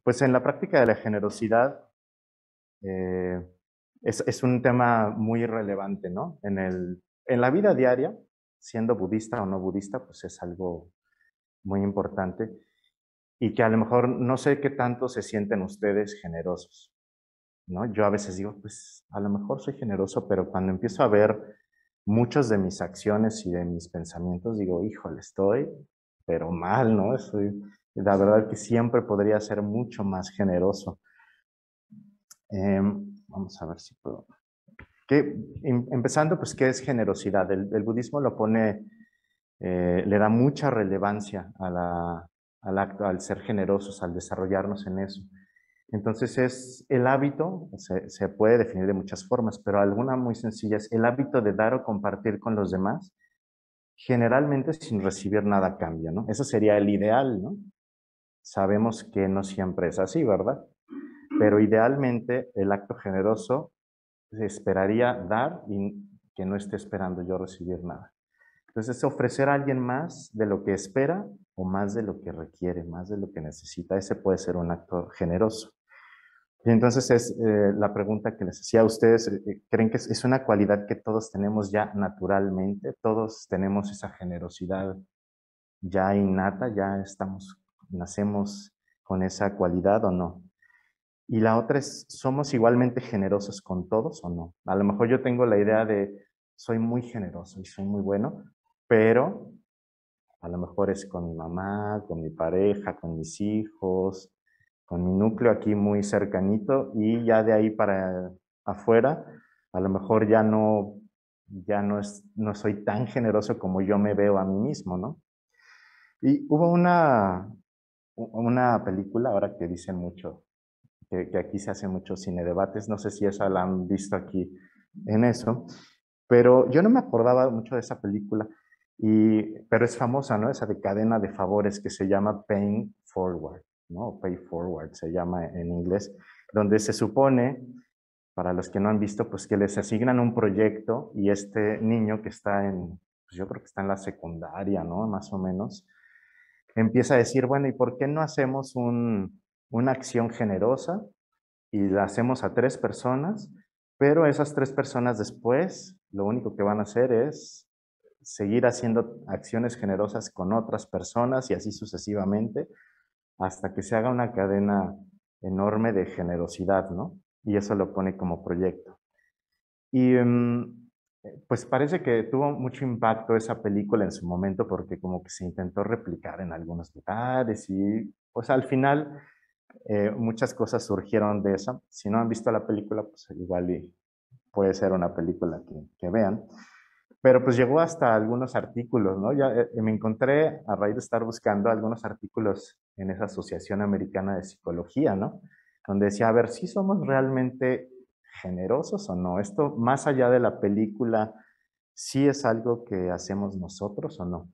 Pues en la práctica de la generosidad eh, es un tema muy relevante, ¿no? En la vida diaria, siendo budista o no budista, pues es algo muy importante y que a lo mejor no sé qué tanto se sienten ustedes generosos, ¿no? Yo a veces digo, pues a lo mejor soy generoso, pero cuando empiezo a ver muchas de mis acciones y de mis pensamientos, digo, híjole, estoy, pero mal, ¿no? La verdad que siempre podría ser mucho más generoso. Vamos a ver si puedo. Empezando, pues, ¿qué es generosidad? El budismo lo pone, le da mucha relevancia al acto, al ser generosos, al desarrollarnos en eso. Entonces es el hábito, se puede definir de muchas formas, pero alguna muy sencilla es el hábito de dar o compartir con los demás, generalmente sin recibir nada a cambio, ¿no? Eso sería el ideal, ¿no? Sabemos que no siempre es así, ¿verdad? Pero idealmente el acto generoso esperaría dar y que no esté esperando yo recibir nada. Entonces, ofrecer a alguien más de lo que espera o más de lo que requiere, más de lo que necesita, ese puede ser un acto generoso. Y entonces es la pregunta que les hacía a ustedes, ¿creen que es una cualidad que todos tenemos ya naturalmente? ¿Todos tenemos esa generosidad ya innata, ya nacemos con esa cualidad o no? Y la otra es, ¿somos igualmente generosos con todos o no? A lo mejor yo tengo la idea de, soy muy generoso y soy muy bueno, pero a lo mejor es con mi mamá, con mi pareja, con mis hijos, con mi núcleo aquí muy cercanito y ya de ahí para afuera, a lo mejor no soy tan generoso como yo me veo a mí mismo, ¿no? Y hubo una película, ahora que dicen mucho, que aquí se hace mucho cine debates, no sé si esa la han visto aquí en eso, pero yo no me acordaba mucho de esa película, pero es famosa, ¿no? Esa de cadena de favores que se llama Paying Forward, ¿no? Pay Forward se llama en inglés, donde se supone, para los que no han visto, pues que les asignan un proyecto y este niño que está pues yo creo que está en la secundaria, ¿no? Más o menos, empieza a decir, bueno, ¿y por qué no hacemos una acción generosa y la hacemos a 3 personas, pero esas 3 personas después lo único que van a hacer es seguir haciendo acciones generosas con otras personas y así sucesivamente hasta que se haga una cadena enorme de generosidad, ¿no? Y eso lo pone como proyecto. Y pues parece que tuvo mucho impacto esa película en su momento porque como que se intentó replicar en algunos lugares y pues al final muchas cosas surgieron de eso. Si no han visto la película, pues igual puede ser una película que vean. Pero pues llegó hasta algunos artículos, ¿no? Ya me encontré a raíz de estar buscando algunos artículos en esa Asociación Americana de Psicología, ¿no? Donde decía, a ver, si somos realmente generosos o no. Esto, más allá de la película, ¿sí es algo que hacemos nosotros o no?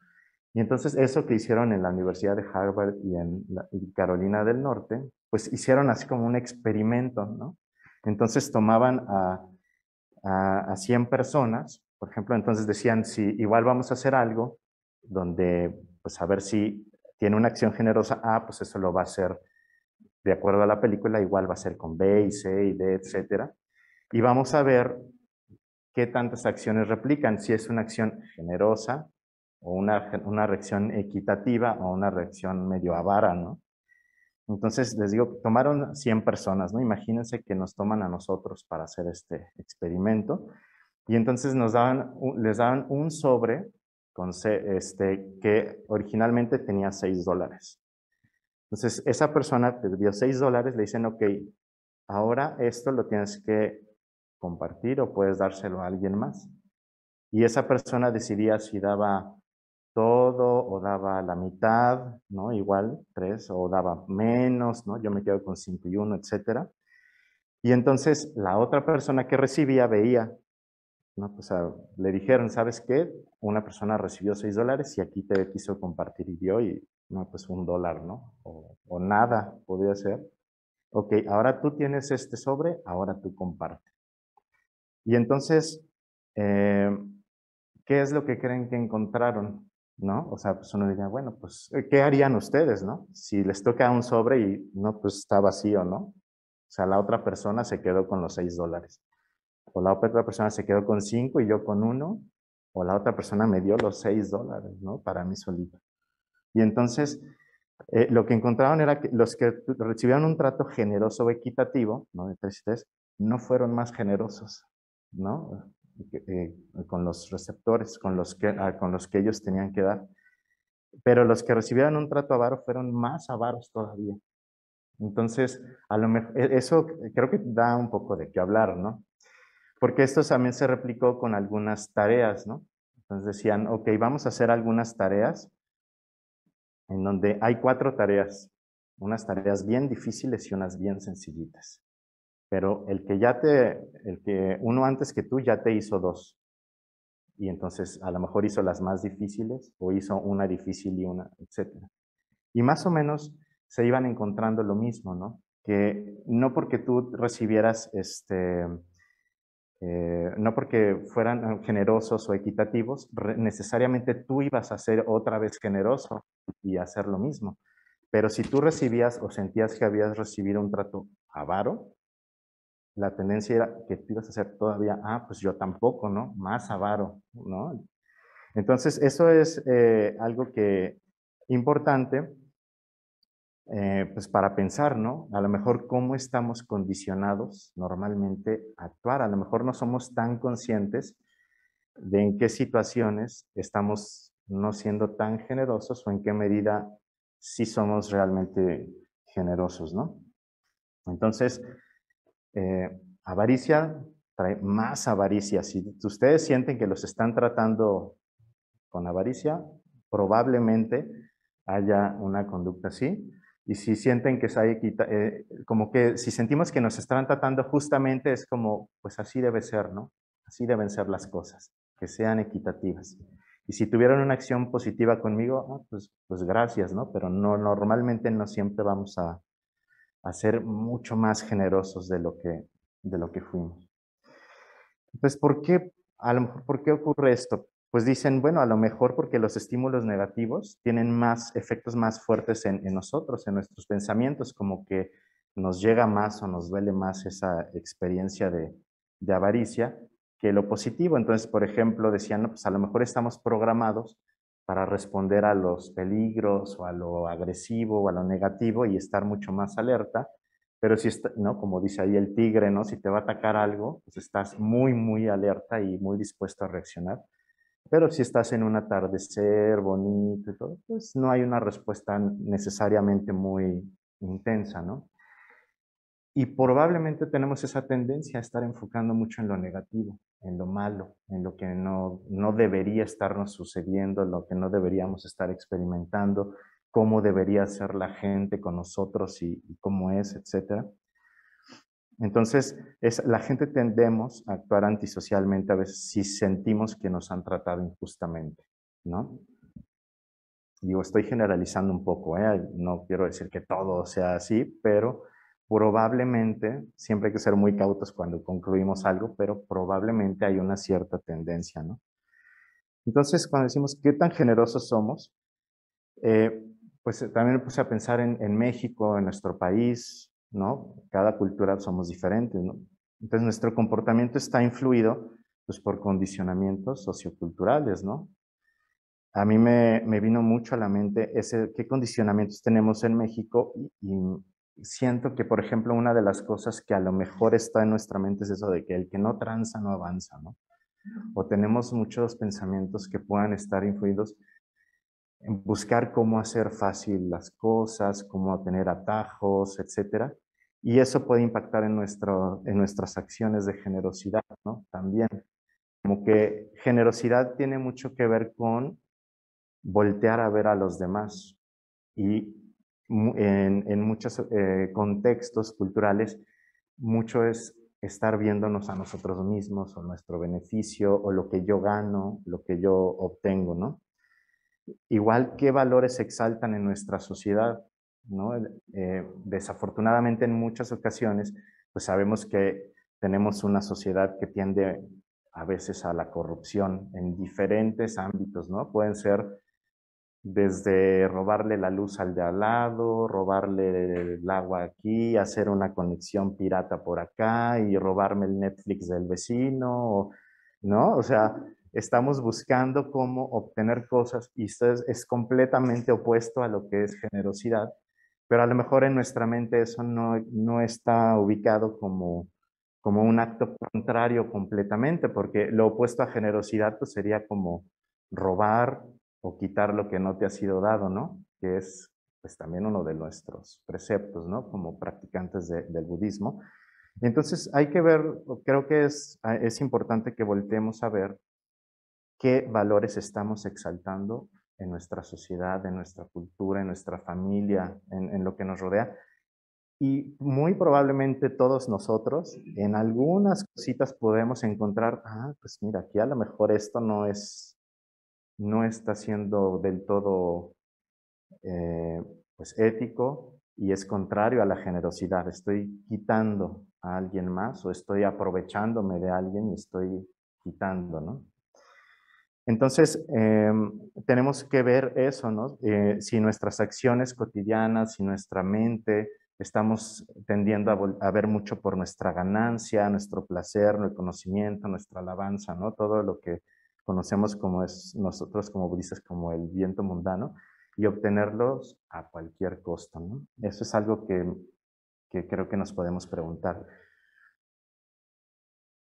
Y entonces eso que hicieron en la Universidad de Harvard y en Carolina del Norte, pues hicieron así como un experimento, ¿no? Entonces tomaban a 100 personas, por ejemplo, entonces decían, si igual vamos a hacer algo donde, pues a ver si tiene una acción generosa A, pues eso lo va a hacer de acuerdo a la película, igual va a ser con B y C y D, etcétera. Y vamos a ver qué tantas acciones replican, si es una acción generosa o una reacción equitativa o una reacción medio avara, ¿no? Entonces, les digo, tomaron 100 personas, ¿no? Imagínense que nos toman a nosotros para hacer este experimento y entonces les daban un sobre que originalmente tenía $6. Entonces, esa persona te dio $6, le dicen, ok, ahora esto lo tienes que compartir o puedes dárselo a alguien más. Y esa persona decidía si daba todo o daba la mitad, ¿no? Igual, 3, o daba menos, ¿no? Yo me quedo con 5 y 1, etcétera. Y entonces la otra persona que recibía veía, ¿no? Pues le dijeron, ¿sabes qué? Una persona recibió $6 y aquí te quiso compartir y dio y, no, pues $1, ¿no? O nada, podría ser. Ok, ahora tú tienes este sobre, ahora tú comparte. Y entonces, eh, ¿qué es lo que creen que encontraron? ¿no? O sea, pues uno diría, bueno, pues, ¿qué harían ustedes, no? Si les toca un sobre y no, pues está vacío, ¿no? O sea, la otra persona se quedó con los $6. O la otra persona se quedó con 5 y yo con uno. O la otra persona me dio los $6, ¿no? Para mí solito. Y entonces, lo que encontraron era que los que recibieron un trato generoso o equitativo, ¿no? De 3 y 3, no fueron más generosos, ¿no? Con los receptores, con los que ellos tenían que dar. Pero los que recibieron un trato avaro fueron más avaros todavía. Entonces, a lo mejor, eso creo que da un poco de qué hablar, ¿no? Porque esto también se replicó con algunas tareas, ¿no? Entonces decían, ok, vamos a hacer algunas tareas en donde hay 4 tareas, unas tareas bien difíciles y unas bien sencillitas. Pero el que uno antes que tú ya te hizo 2. Y entonces a lo mejor hizo las más difíciles o hizo una difícil y una, etcétera. Y más o menos se iban encontrando lo mismo, ¿no? Que no porque tú recibieras, no porque fueran generosos o equitativos, necesariamente tú ibas a ser otra vez generoso y hacer lo mismo. Pero si tú recibías o sentías que habías recibido un trato avaro, la tendencia era que tú ibas a ser todavía, pues yo tampoco, ¿no? Más avaro, ¿no? Entonces, eso es algo que importante pues para pensar, ¿no? A lo mejor cómo estamos condicionados normalmente a actuar. A lo mejor no somos tan conscientes de en qué situaciones estamos no siendo tan generosos o en qué medida sí somos realmente generosos, ¿no? Entonces, avaricia trae más avaricia. Si ustedes sienten que los están tratando con avaricia, probablemente haya una conducta así. Y si sienten que como que si sentimos que nos están tratando justamente, es como, pues así debe ser, ¿no? Así deben ser las cosas, que sean equitativas. Y si tuvieron una acción positiva conmigo, pues gracias, ¿no? Pero no, normalmente no siempre vamos a ser mucho más generosos de lo que fuimos. Entonces, a lo mejor, ¿por qué ocurre esto? Pues dicen, bueno, a lo mejor porque los estímulos negativos tienen más efectos más fuertes en nosotros, en nuestros pensamientos, como que nos llega más o nos duele más esa experiencia de avaricia que lo positivo. Entonces, por ejemplo, decían, no, pues a lo mejor estamos programados para responder a los peligros o a lo agresivo o a lo negativo y estar mucho más alerta. Pero si está, ¿no? Como dice ahí el tigre, ¿no? Si te va a atacar algo, pues estás muy, muy alerta y muy dispuesto a reaccionar. Pero si estás en un atardecer bonito y todo, pues no hay una respuesta necesariamente muy intensa, ¿no? Y probablemente tenemos esa tendencia a estar enfocando mucho en lo negativo, en lo malo, en lo que no debería estarnos sucediendo, lo que no deberíamos estar experimentando, cómo debería ser la gente con nosotros y cómo es, etcétera. Entonces, la gente tendemos a actuar antisocialmente a veces si sentimos que nos han tratado injustamente, ¿no? Digo, estoy generalizando un poco, ¿eh? No quiero decir que todo sea así, pero probablemente, siempre hay que ser muy cautos cuando concluimos algo, pero probablemente hay una cierta tendencia, ¿no? Entonces, cuando decimos qué tan generosos somos, eh, pues también me puse a pensar en México, en nuestro país, ¿no? Cada cultura somos diferentes, ¿no? Entonces nuestro comportamiento está influido pues, por condicionamientos socioculturales, ¿no? A mí me vino mucho a la mente qué condicionamientos tenemos en México y siento que, por ejemplo, una de las cosas que a lo mejor está en nuestra mente es eso de que el que no tranza no avanza, ¿no? O tenemos muchos pensamientos que puedan estar influidos en buscar cómo hacer fácil las cosas, cómo tener atajos, etcétera. Y eso puede impactar en nuestras acciones de generosidad, ¿no? También. Como que generosidad tiene mucho que ver con voltear a ver a los demás. Y en muchos contextos culturales, mucho es estar viéndonos a nosotros mismos o nuestro beneficio o lo que yo gano, lo que yo obtengo, ¿no? Igual qué valores se exaltan en nuestra sociedad, ¿no? Desafortunadamente en muchas ocasiones, pues sabemos que tenemos una sociedad que tiende a veces a la corrupción en diferentes ámbitos, ¿no? Pueden ser desde robarle la luz al de al lado, robarle el agua aquí, hacer una conexión pirata por acá y robarme el Netflix del vecino, ¿no? O sea, estamos buscando cómo obtener cosas y esto es completamente opuesto a lo que es generosidad, pero a lo mejor en nuestra mente eso no está ubicado como un acto contrario completamente, porque lo opuesto a generosidad pues sería como robar o quitar lo que no te ha sido dado, ¿no? Que es pues también uno de nuestros preceptos, ¿no? Como practicantes del budismo. Entonces hay que ver, creo que es importante que volteemos a ver qué valores estamos exaltando en nuestra sociedad, en nuestra cultura, en nuestra familia, en lo que nos rodea. Y muy probablemente todos nosotros en algunas cositas podemos encontrar, pues mira, aquí a lo mejor esto no está siendo del todo eh, pues ético y es contrario a la generosidad. Estoy quitando a alguien más o estoy aprovechándome de alguien y estoy quitando, ¿no? Entonces, tenemos que ver eso, ¿no? Si nuestras acciones cotidianas, si nuestra mente estamos tendiendo a ver mucho por nuestra ganancia, nuestro placer, nuestro conocimiento, nuestra alabanza, ¿no? Todo lo que conocemos como es nosotros como budistas, como el viento mundano, y obtenerlos a cualquier costo, ¿no? Eso es algo que creo que nos podemos preguntar.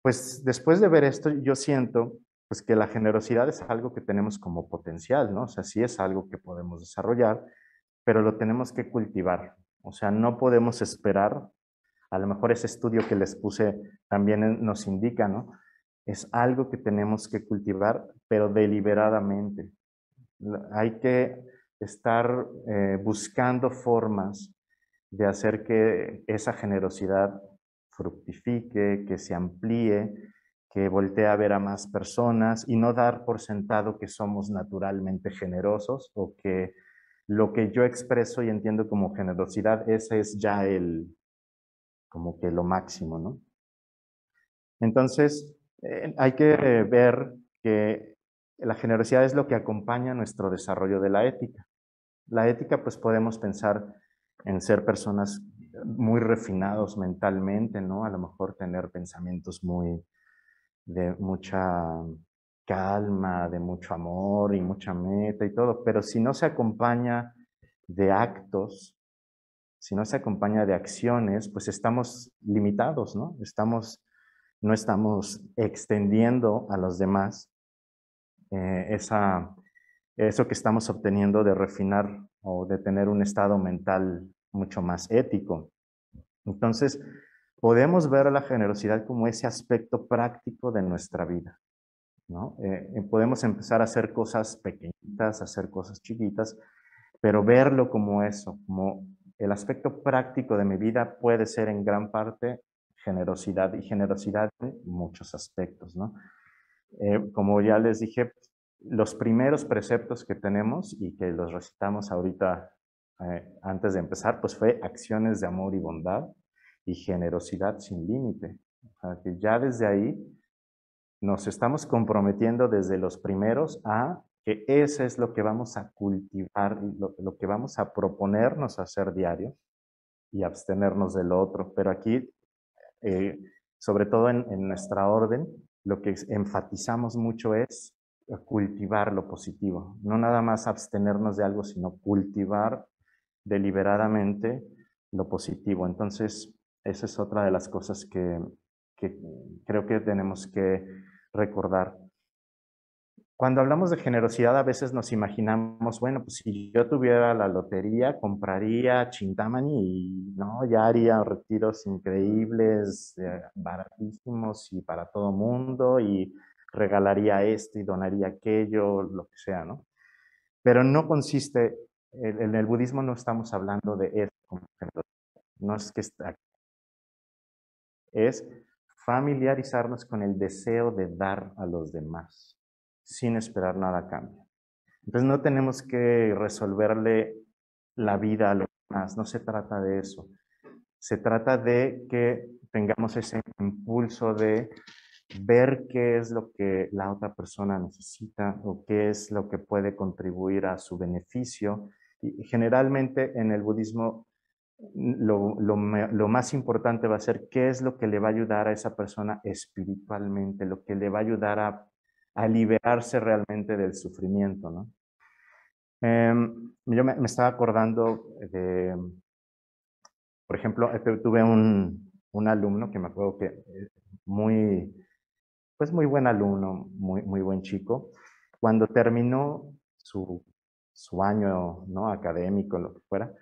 Pues después de ver esto, yo siento pues que la generosidad es algo que tenemos como potencial, ¿no? O sea, sí es algo que podemos desarrollar, pero lo tenemos que cultivar. O sea, no podemos esperar, a lo mejor ese estudio que les puse también nos indica, ¿no? Es algo que tenemos que cultivar, pero deliberadamente. Hay que estar buscando formas de hacer que esa generosidad fructifique, que se amplíe, que voltee a ver a más personas y no dar por sentado que somos naturalmente generosos o que lo que yo expreso y entiendo como generosidad, ese es ya como que lo máximo, ¿no? Entonces, hay que ver que la generosidad es lo que acompaña nuestro desarrollo de la ética. La ética, pues podemos pensar en ser personas muy refinados mentalmente, ¿no? A lo mejor tener pensamientos de mucha calma, de mucho amor y mucha meta y todo, pero si no se acompaña de actos, si no se acompaña de acciones, pues estamos limitados, ¿no? No estamos extendiendo a los demás eh, esa, eso que estamos obteniendo de refinar o de tener un estado mental mucho más ético. Entonces, podemos ver a la generosidad como ese aspecto práctico de nuestra vida, ¿no? Podemos empezar a hacer cosas pequeñitas, hacer cosas chiquitas, pero verlo como eso, como el aspecto práctico de mi vida puede ser en gran parte generosidad y generosidad en muchos aspectos, ¿no? Como ya les dije, los primeros preceptos que tenemos y que los recitamos ahorita antes de empezar, pues fue acciones de amor y bondad y generosidad sin límite. O sea, que ya desde ahí nos estamos comprometiendo desde los primeros a que ese es lo que vamos a cultivar, lo que vamos a proponernos hacer diario y abstenernos del otro. Pero aquí eh, sobre todo en nuestra orden, lo que enfatizamos mucho es cultivar lo positivo, no nada más abstenernos de algo, sino cultivar deliberadamente lo positivo. Entonces, esa es otra de las cosas que creo que tenemos que recordar. Cuando hablamos de generosidad, a veces nos imaginamos, bueno, pues si yo tuviera la lotería, compraría Chintamani y no, ya haría retiros increíbles, baratísimos y para todo mundo, y regalaría esto y donaría aquello, lo que sea, ¿no? Pero no consiste, en el budismo no estamos hablando de eso como generosidad, no es que es familiarizarnos con el deseo de dar a los demás sin esperar nada a cambio. Entonces no tenemos que resolverle la vida a los demás, no se trata de eso. Se trata de que tengamos ese impulso de ver qué es lo que la otra persona necesita o qué es lo que puede contribuir a su beneficio. Y generalmente en el budismo lo más importante va a ser qué es lo que le va a ayudar a esa persona espiritualmente, lo que le va a ayudar a liberarse realmente del sufrimiento, ¿no? Yo me estaba acordando de, por ejemplo, tuve un alumno que me acuerdo que muy, pues muy buen alumno, muy buen chico. Cuando terminó su año, ¿no? Académico, lo que fuera,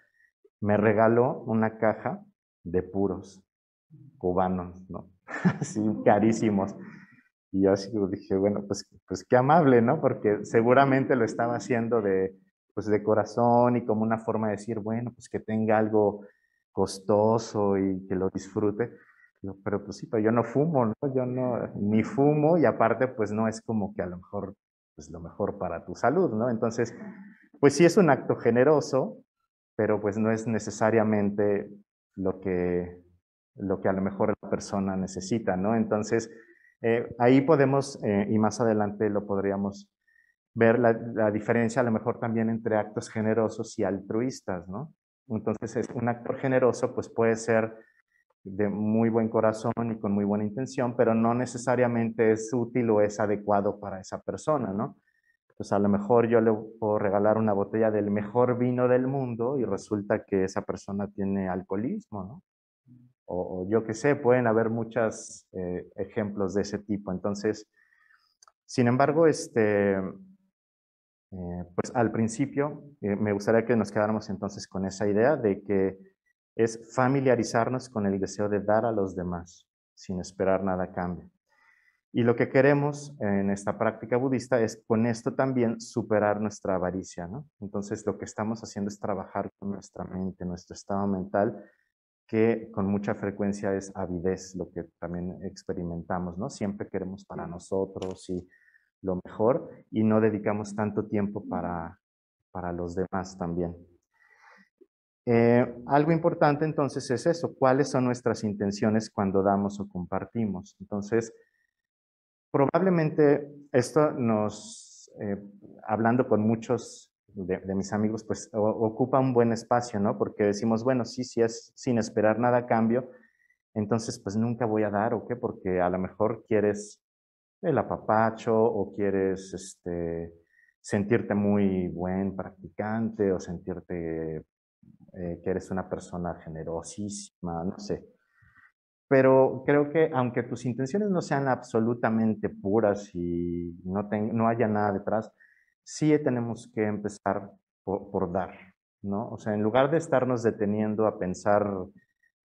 me regaló una caja de puros cubanos, ¿no? Así carísimos. Y yo así dije, bueno, pues qué amable, ¿no? Porque seguramente lo estaba haciendo pues de corazón y como una forma de decir, bueno, pues que tenga algo costoso y que lo disfrute. Pero pues sí, pero yo no fumo, ¿no? Yo no, ni fumo y aparte pues no es como que a lo mejor, pues lo mejor para tu salud, ¿no? Entonces, pues sí es un acto generoso, pero pues no es necesariamente lo que, lo que a lo mejor la persona necesita, ¿no? Entonces, ahí podemos, y más adelante lo podríamos ver, la diferencia a lo mejor también entre actos generosos y altruistas, ¿no? Entonces, un acto generoso pues puede ser de muy buen corazón y con muy buena intención, pero no necesariamente es útil o es adecuado para esa persona, ¿no? Pues a lo mejor yo le puedo regalar una botella del mejor vino del mundo y resulta que esa persona tiene alcoholismo, ¿no? O yo qué sé, pueden haber muchos ejemplos de ese tipo. Entonces, sin embargo, pues al principio me gustaría que nos quedáramos entonces con esa idea de que es familiarizarnos con el deseo de dar a los demás sin esperar nada a cambio. Y lo que queremos en esta práctica budista es con esto también superar nuestra avaricia, ¿no? Entonces lo que estamos haciendo es trabajar con nuestra mente, nuestro estado mental, que con mucha frecuencia es avidez, lo que también experimentamos, ¿no? Siempre queremos para nosotros y lo mejor y no dedicamos tanto tiempo para los demás también. Algo importante entonces es eso, cuáles son nuestras intenciones cuando damos o compartimos. Entonces, probablemente esto hablando con muchos de mis amigos, pues ocupa un buen espacio, ¿no? Porque decimos, bueno, sí, sí es sin esperar nada a cambio, entonces pues nunca voy a dar, ¿o qué? Porque a lo mejor quieres el apapacho o quieres sentirte muy buen practicante o sentirte que eres una persona generosísima, no sé. Pero creo que aunque tus intenciones no sean absolutamente puras y no haya nada detrás, sí tenemos que empezar por dar, ¿no? O sea, en lugar de estarnos deteniendo a pensar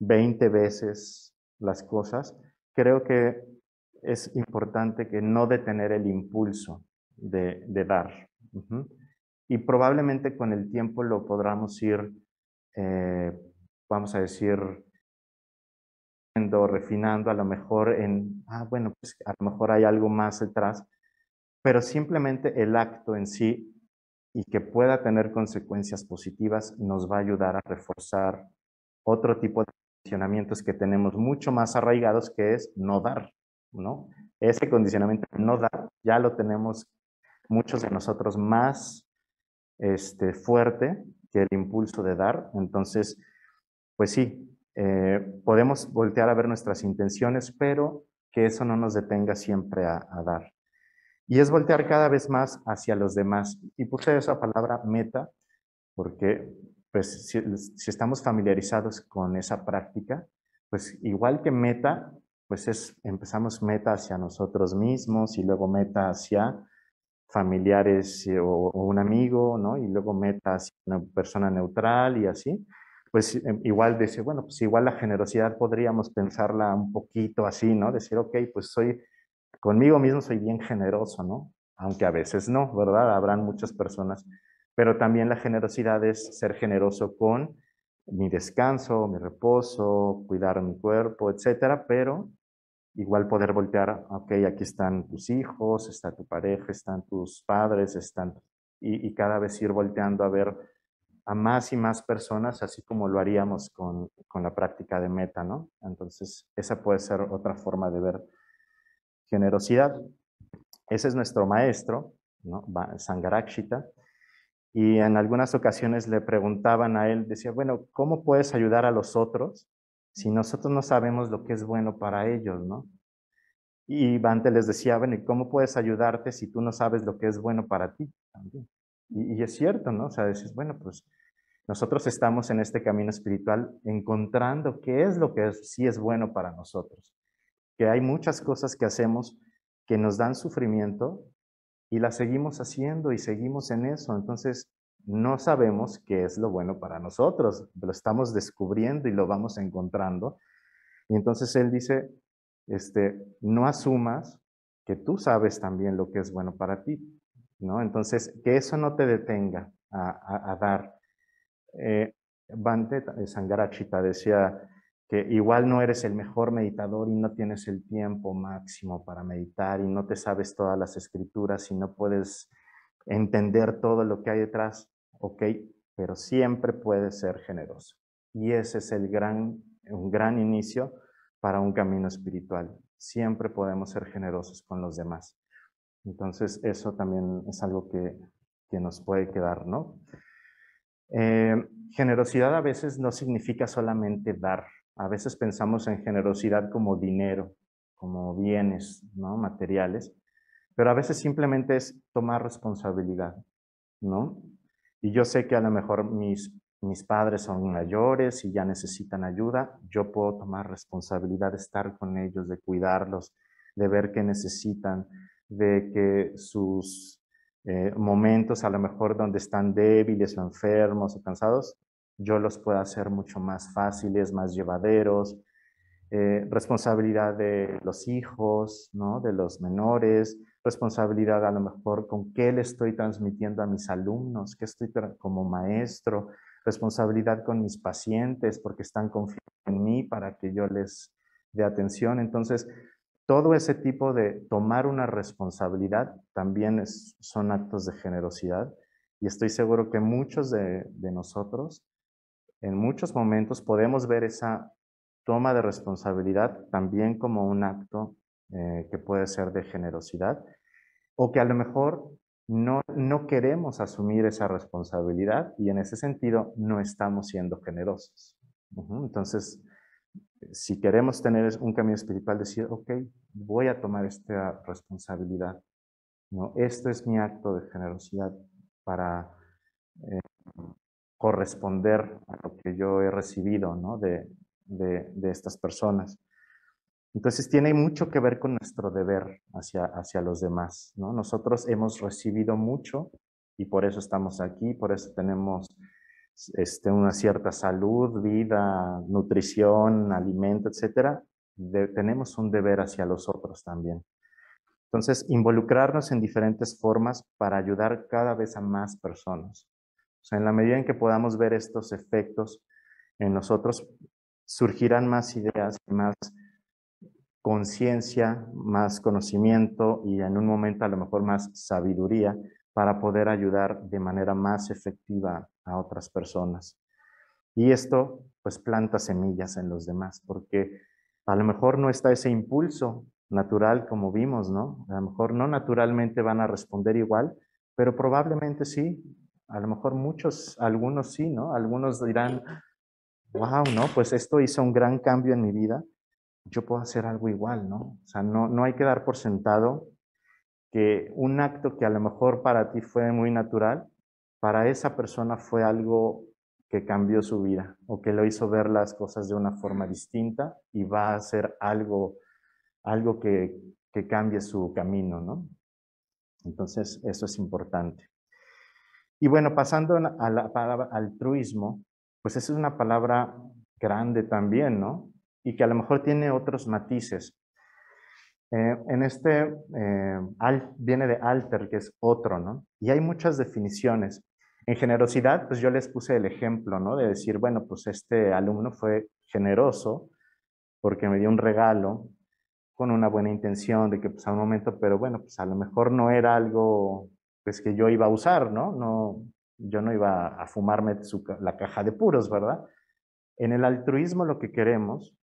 20 veces las cosas, creo que es importante que no detener el impulso de dar. Ujú. Y probablemente con el tiempo lo podamos ir, eh, vamos a decir, refinando a lo mejor bueno, pues a lo mejor hay algo más detrás, pero simplemente el acto en sí y que pueda tener consecuencias positivas nos va a ayudar a reforzar otro tipo de condicionamientos que tenemos mucho más arraigados, que es no dar, ¿no? Ese condicionamiento de no dar ya lo tenemos muchos de nosotros más fuerte que el impulso de dar. Entonces, pues sí, podemos voltear a ver nuestras intenciones, pero que eso no nos detenga siempre a dar. Y es voltear cada vez más hacia los demás. Y puse esa palabra meta, porque pues, si estamos familiarizados con esa práctica, pues igual que meta, pues empezamos meta hacia nosotros mismos y luego meta hacia familiares o un amigo, ¿no? Y luego meta hacia una persona neutral y así. Pues igual dice, bueno, pues igual la generosidad podríamos pensarla un poquito así, ¿no? Decir, ok, pues conmigo mismo soy bien generoso, ¿no? Aunque a veces no, ¿verdad? Habrán muchas personas, pero también la generosidad es ser generoso con mi descanso, mi reposo, cuidar mi cuerpo, etcétera, pero igual poder voltear, ok, aquí están tus hijos, está tu pareja, están tus padres, y cada vez ir volteando a ver a más y más personas, así como lo haríamos con la práctica de meta, ¿no? Entonces, esa puede ser otra forma de ver generosidad. Ese es nuestro maestro, ¿no? Sangharakshita. Y en algunas ocasiones le preguntaban a él, decía, bueno, ¿cómo puedes ayudar a los otros si nosotros no sabemos lo que es bueno para ellos, ¿no? Y Bhante les decía, bueno, ¿y cómo puedes ayudarte si tú no sabes lo que es bueno para ti también? Y es cierto, ¿no? O sea, dices, bueno, pues nosotros estamos en este camino espiritual encontrando qué es lo que sí es bueno para nosotros. Que hay muchas cosas que hacemos que nos dan sufrimiento y las seguimos haciendo y seguimos en eso. Entonces, no sabemos qué es lo bueno para nosotros. Lo estamos descubriendo y lo vamos encontrando. Y entonces él dice, no asumas que tú sabes también lo que es bueno para ti, ¿no? Entonces, que eso no te detenga a dar. Bhante Sangharakshita decía que igual no eres el mejor meditador y no tienes el tiempo máximo para meditar y no te sabes todas las escrituras y no puedes entender todo lo que hay detrás, ok, pero siempre puedes ser generoso. Y ese es un gran inicio para un camino espiritual. Siempre podemos ser generosos con los demás. Entonces, eso también es algo que nos puede quedar, ¿no? Generosidad a veces no significa solamente dar. A veces pensamos en generosidad como dinero, como bienes, ¿no? Materiales, pero a veces simplemente es tomar responsabilidad, ¿no? Y yo sé que a lo mejor mis padres son mayores y ya necesitan ayuda, yo puedo tomar responsabilidad de estar con ellos, de cuidarlos, de ver qué necesitan, de que sus momentos a lo mejor donde están débiles o enfermos o cansados, yo los pueda hacer mucho más fáciles, más llevaderos. Responsabilidad de los hijos, ¿no? De los menores, responsabilidad a lo mejor con qué le estoy transmitiendo a mis alumnos, qué estoy como maestro, responsabilidad con mis pacientes porque están confiando en mí para que yo les dé atención. Entonces, todo ese tipo de tomar una responsabilidad también son actos de generosidad y estoy seguro que muchos de nosotros en muchos momentos podemos ver esa toma de responsabilidad también como un acto que puede ser de generosidad o que a lo mejor no queremos asumir esa responsabilidad y en ese sentido no estamos siendo generosos. Entonces, si queremos tener un camino espiritual, decir, ok, voy a tomar esta responsabilidad, ¿no? Esto es mi acto de generosidad para eh, corresponder a lo que yo he recibido, ¿no? de estas personas. Entonces tiene mucho que ver con nuestro deber hacia los demás, ¿no? Nosotros hemos recibido mucho y por eso estamos aquí, por eso tenemos una cierta salud, vida, nutrición, alimento, etcétera. Tenemos un deber hacia los otros también. Entonces, involucrarnos en diferentes formas para ayudar cada vez a más personas. O sea, en la medida en que podamos ver estos efectos en nosotros, surgirán más ideas, más conciencia, más conocimiento y en un momento a lo mejor más sabiduría para poder ayudar de manera más efectiva a otras personas. Y esto pues planta semillas en los demás, porque a lo mejor no está ese impulso natural como vimos, ¿no? A lo mejor no naturalmente van a responder igual, pero probablemente sí. A lo mejor algunos sí, ¿no? Algunos dirán, wow, ¿no? Pues esto hizo un gran cambio en mi vida, yo puedo hacer algo igual, ¿no? O sea, no hay que dar por sentado que un acto que a lo mejor para ti fue muy natural, para esa persona fue algo que cambió su vida o que lo hizo ver las cosas de una forma distinta y va a hacer algo que cambie su camino, ¿no? Entonces, eso es importante. Y bueno, pasando a la palabra altruismo, pues esa es una palabra grande también, ¿no? Y que a lo mejor tiene otros matices. En viene de alter, que es otro, ¿no? Y hay muchas definiciones. En generosidad, pues yo les puse el ejemplo, ¿no? De decir, bueno, pues este alumno fue generoso porque me dio un regalo con una buena intención de que pues a un momento, pero bueno, pues a lo mejor no era algo pues que yo iba a usar, ¿no? Yo no iba a fumarme la caja de puros, ¿verdad? En el altruismo lo que queremos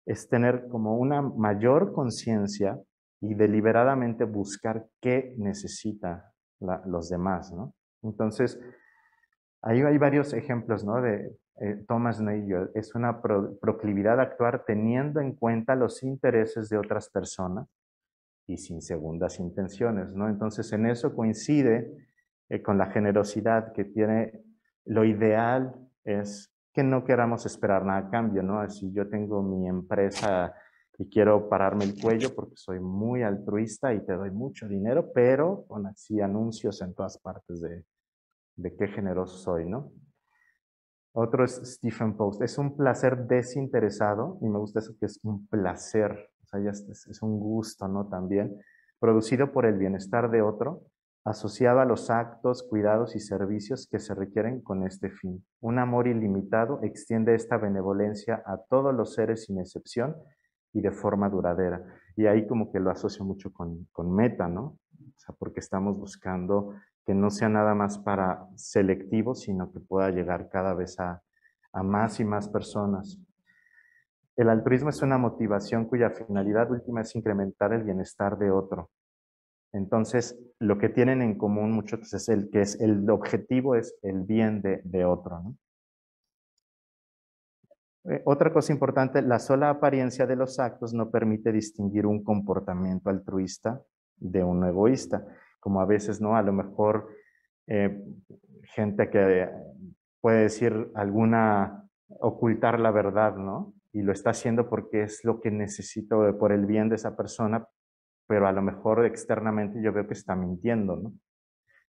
es tener como una mayor conciencia y deliberadamente buscar qué necesitan los demás, ¿no? Entonces, ahí hay varios ejemplos, ¿no? De Thomas Nagel, es una proclividad a actuar teniendo en cuenta los intereses de otras personas y sin segundas intenciones, ¿no? Entonces, en eso coincide con la generosidad que tiene. Lo ideal es que no queramos esperar nada a cambio, ¿no? Si yo tengo mi empresa y quiero pararme el cuello porque soy muy altruista y te doy mucho dinero, pero con así anuncios en todas partes de qué generoso soy, ¿no? Otro es Stephen Post. Es un placer desinteresado, y me gusta eso que es un placer, o sea, ya es un gusto, ¿no? También, producido por el bienestar de otro, asociado a los actos, cuidados y servicios que se requieren con este fin. Un amor ilimitado extiende esta benevolencia a todos los seres sin excepción y de forma duradera. Y ahí como que lo asocio mucho con meta, ¿no? O sea, porque estamos buscando que no sea nada más para selectivos, sino que pueda llegar cada vez a más y más personas. El altruismo es una motivación cuya finalidad última es incrementar el bienestar de otro. Entonces, lo que tienen en común muchos es el objetivo es el bien de otro, ¿no? Otra cosa importante, la sola apariencia de los actos no permite distinguir un comportamiento altruista de uno egoísta, como a veces, ¿no? A lo mejor eh, gente que puede decir ocultar la verdad, ¿no? Y lo está haciendo porque es lo que necesito por el bien de esa persona, pero a lo mejor externamente yo veo que está mintiendo, ¿no?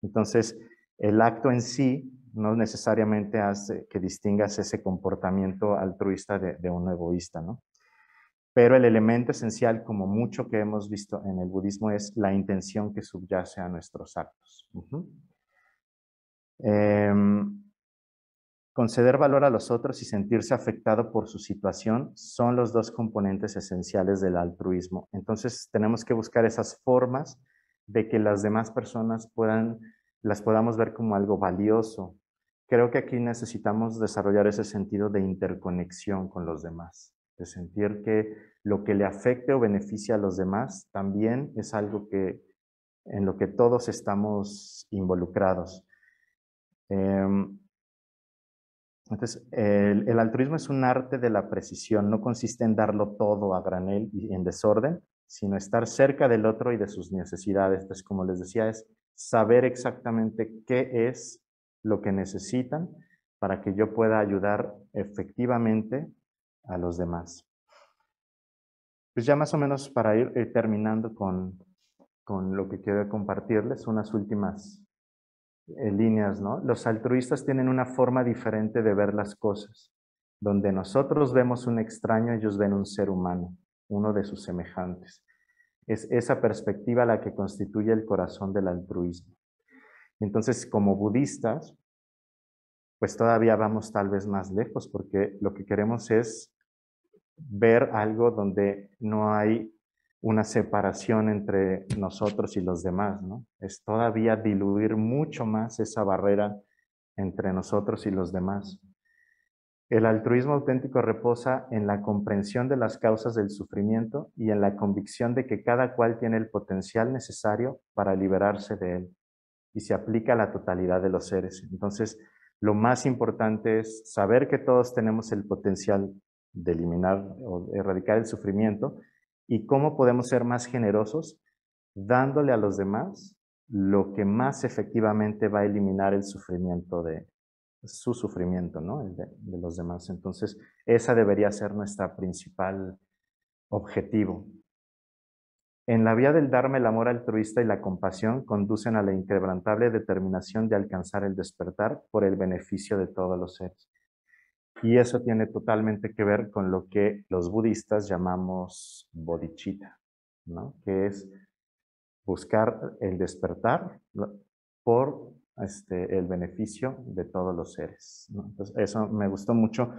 Entonces, el acto en sí no necesariamente hace que distingas ese comportamiento altruista de un egoísta, ¿no? Pero el elemento esencial, como mucho que hemos visto en el budismo, es la intención que subyace a nuestros actos. Conceder valor a los otros y sentirse afectado por su situación son los dos componentes esenciales del altruismo. Entonces, tenemos que buscar esas formas de que las demás personas las podamos ver como algo valioso. Creo que aquí necesitamos desarrollar ese sentido de interconexión con los demás, de sentir que lo que le afecte o beneficia a los demás también es algo en lo que todos estamos involucrados. Entonces, el altruismo es un arte de la precisión, no consiste en darlo todo a granel y en desorden, sino estar cerca del otro y de sus necesidades. Entonces, como les decía, es saber exactamente qué es lo que necesitan para que yo pueda ayudar efectivamente a los demás. Pues ya más o menos para ir terminando con lo que quiero compartirles, unas últimas líneas, ¿no? Los altruistas tienen una forma diferente de ver las cosas. Donde nosotros vemos un extraño, ellos ven un ser humano, uno de sus semejantes. Es esa perspectiva la que constituye el corazón del altruismo. Entonces, como budistas, pues todavía vamos tal vez más lejos, porque lo que queremos es ver algo donde no hay una separación entre nosotros y los demás, ¿no? Es todavía diluir mucho más esa barrera entre nosotros y los demás. El altruismo auténtico reposa en la comprensión de las causas del sufrimiento y en la convicción de que cada cual tiene el potencial necesario para liberarse de él y se aplica a la totalidad de los seres. Entonces, lo más importante es saber que todos tenemos el potencial de eliminar o erradicar el sufrimiento y cómo podemos ser más generosos dándole a los demás lo que más efectivamente va a eliminar el sufrimiento su sufrimiento, ¿no? El de los demás. Entonces, esa debería ser nuestra principal objetivo. En la vía del Dharma, el amor altruista y la compasión conducen a la inquebrantable determinación de alcanzar el despertar por el beneficio de todos los seres. Y eso tiene totalmente que ver con lo que los budistas llamamos bodhicitta, ¿no? Que es buscar el despertar por el beneficio de todos los seres, ¿no? Entonces, eso me gustó mucho,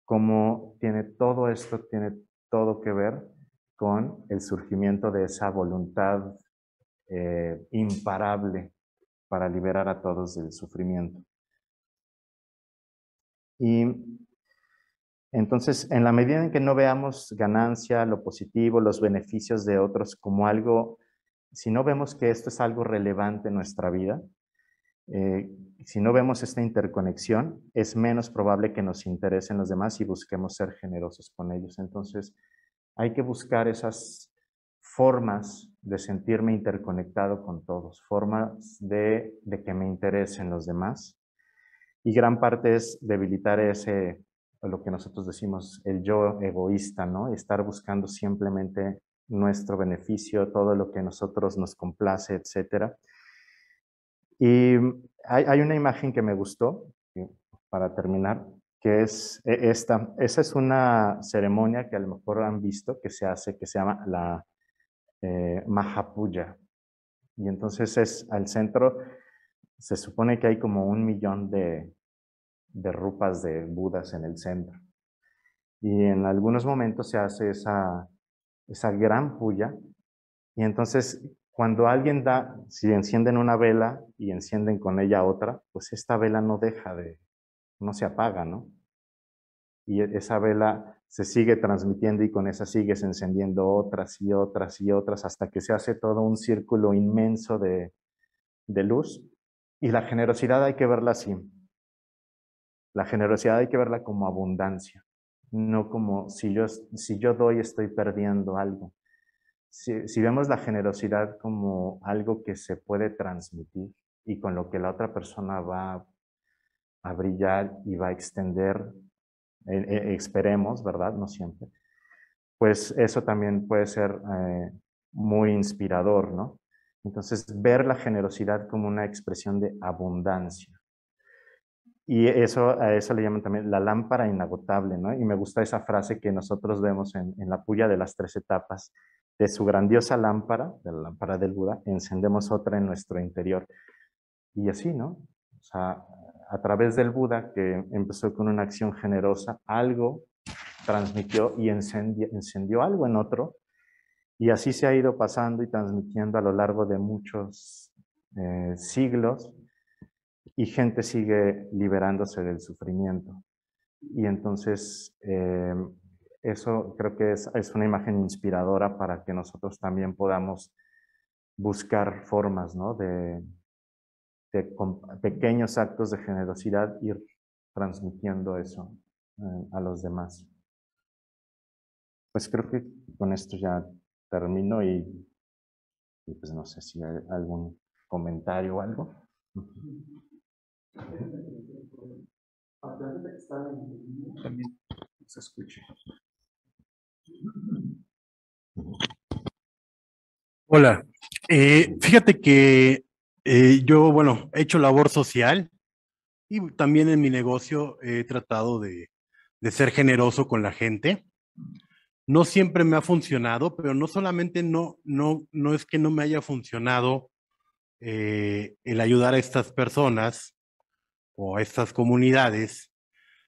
cómo tiene todo esto, tiene todo que ver con el surgimiento de esa voluntad imparable para liberar a todos del sufrimiento. Y Entonces, en la medida en que no veamos ganancia, lo positivo, los beneficios de otros como algo, si no vemos que esto es algo relevante en nuestra vida, eh, si no vemos esta interconexión, es menos probable que nos interesen los demás y busquemos ser generosos con ellos. Entonces, hay que buscar esas formas de sentirme interconectado con todos, formas de que me interesen los demás. Y gran parte es debilitar ese, lo que nosotros decimos, el yo egoísta, ¿no? Estar buscando simplemente nuestro beneficio, todo lo que a nosotros nos complace, etcétera. Y hay una imagen que me gustó, para terminar, que es esta. Esa es una ceremonia que a lo mejor han visto que se hace, que se llama la Mahapuja. Y entonces es al centro, se supone que hay como 1 millón de rupas de Budas en el centro. Y en algunos momentos se hace esa gran puya. Y entonces, cuando alguien da, si encienden una vela y encienden con ella otra, pues esta vela no deja de, no se apaga, ¿no? Y esa vela se sigue transmitiendo y con esa sigues encendiendo otras y otras y otras hasta que se hace todo un círculo inmenso de luz. Y la generosidad hay que verla así. La generosidad hay que verla como abundancia, no como si yo doy estoy perdiendo algo. Si vemos la generosidad como algo que se puede transmitir y con lo que la otra persona va a brillar y va a extender, esperemos, ¿verdad? No siempre. Pues eso también puede ser muy inspirador, ¿no? Entonces, ver la generosidad como una expresión de abundancia. Y eso, a eso le llaman también la lámpara inagotable, ¿no? Y me gusta esa frase que nosotros vemos en la puya de las 3 etapas. De su grandiosa lámpara, de la lámpara del Buda, encendemos otra en nuestro interior. Y así, ¿no? O sea, a través del Buda, que empezó con una acción generosa, algo transmitió y encendió algo en otro. Y así se ha ido pasando y transmitiendo a lo largo de muchos siglos y gente sigue liberándose del sufrimiento. Y entonces, eso creo que es una imagen inspiradora para que nosotros también podamos buscar formas, ¿no? Con pequeños actos de generosidad ir transmitiendo eso a los demás. Pues creo que con esto ya termino y pues no sé si hay algún comentario o algo. También se escuche. Hola, fíjate que yo, bueno, he hecho labor social y también en mi negocio he tratado de ser generoso con la gente. No siempre me ha funcionado, pero no solamente no es que no me haya funcionado el ayudar a estas personas o a estas comunidades,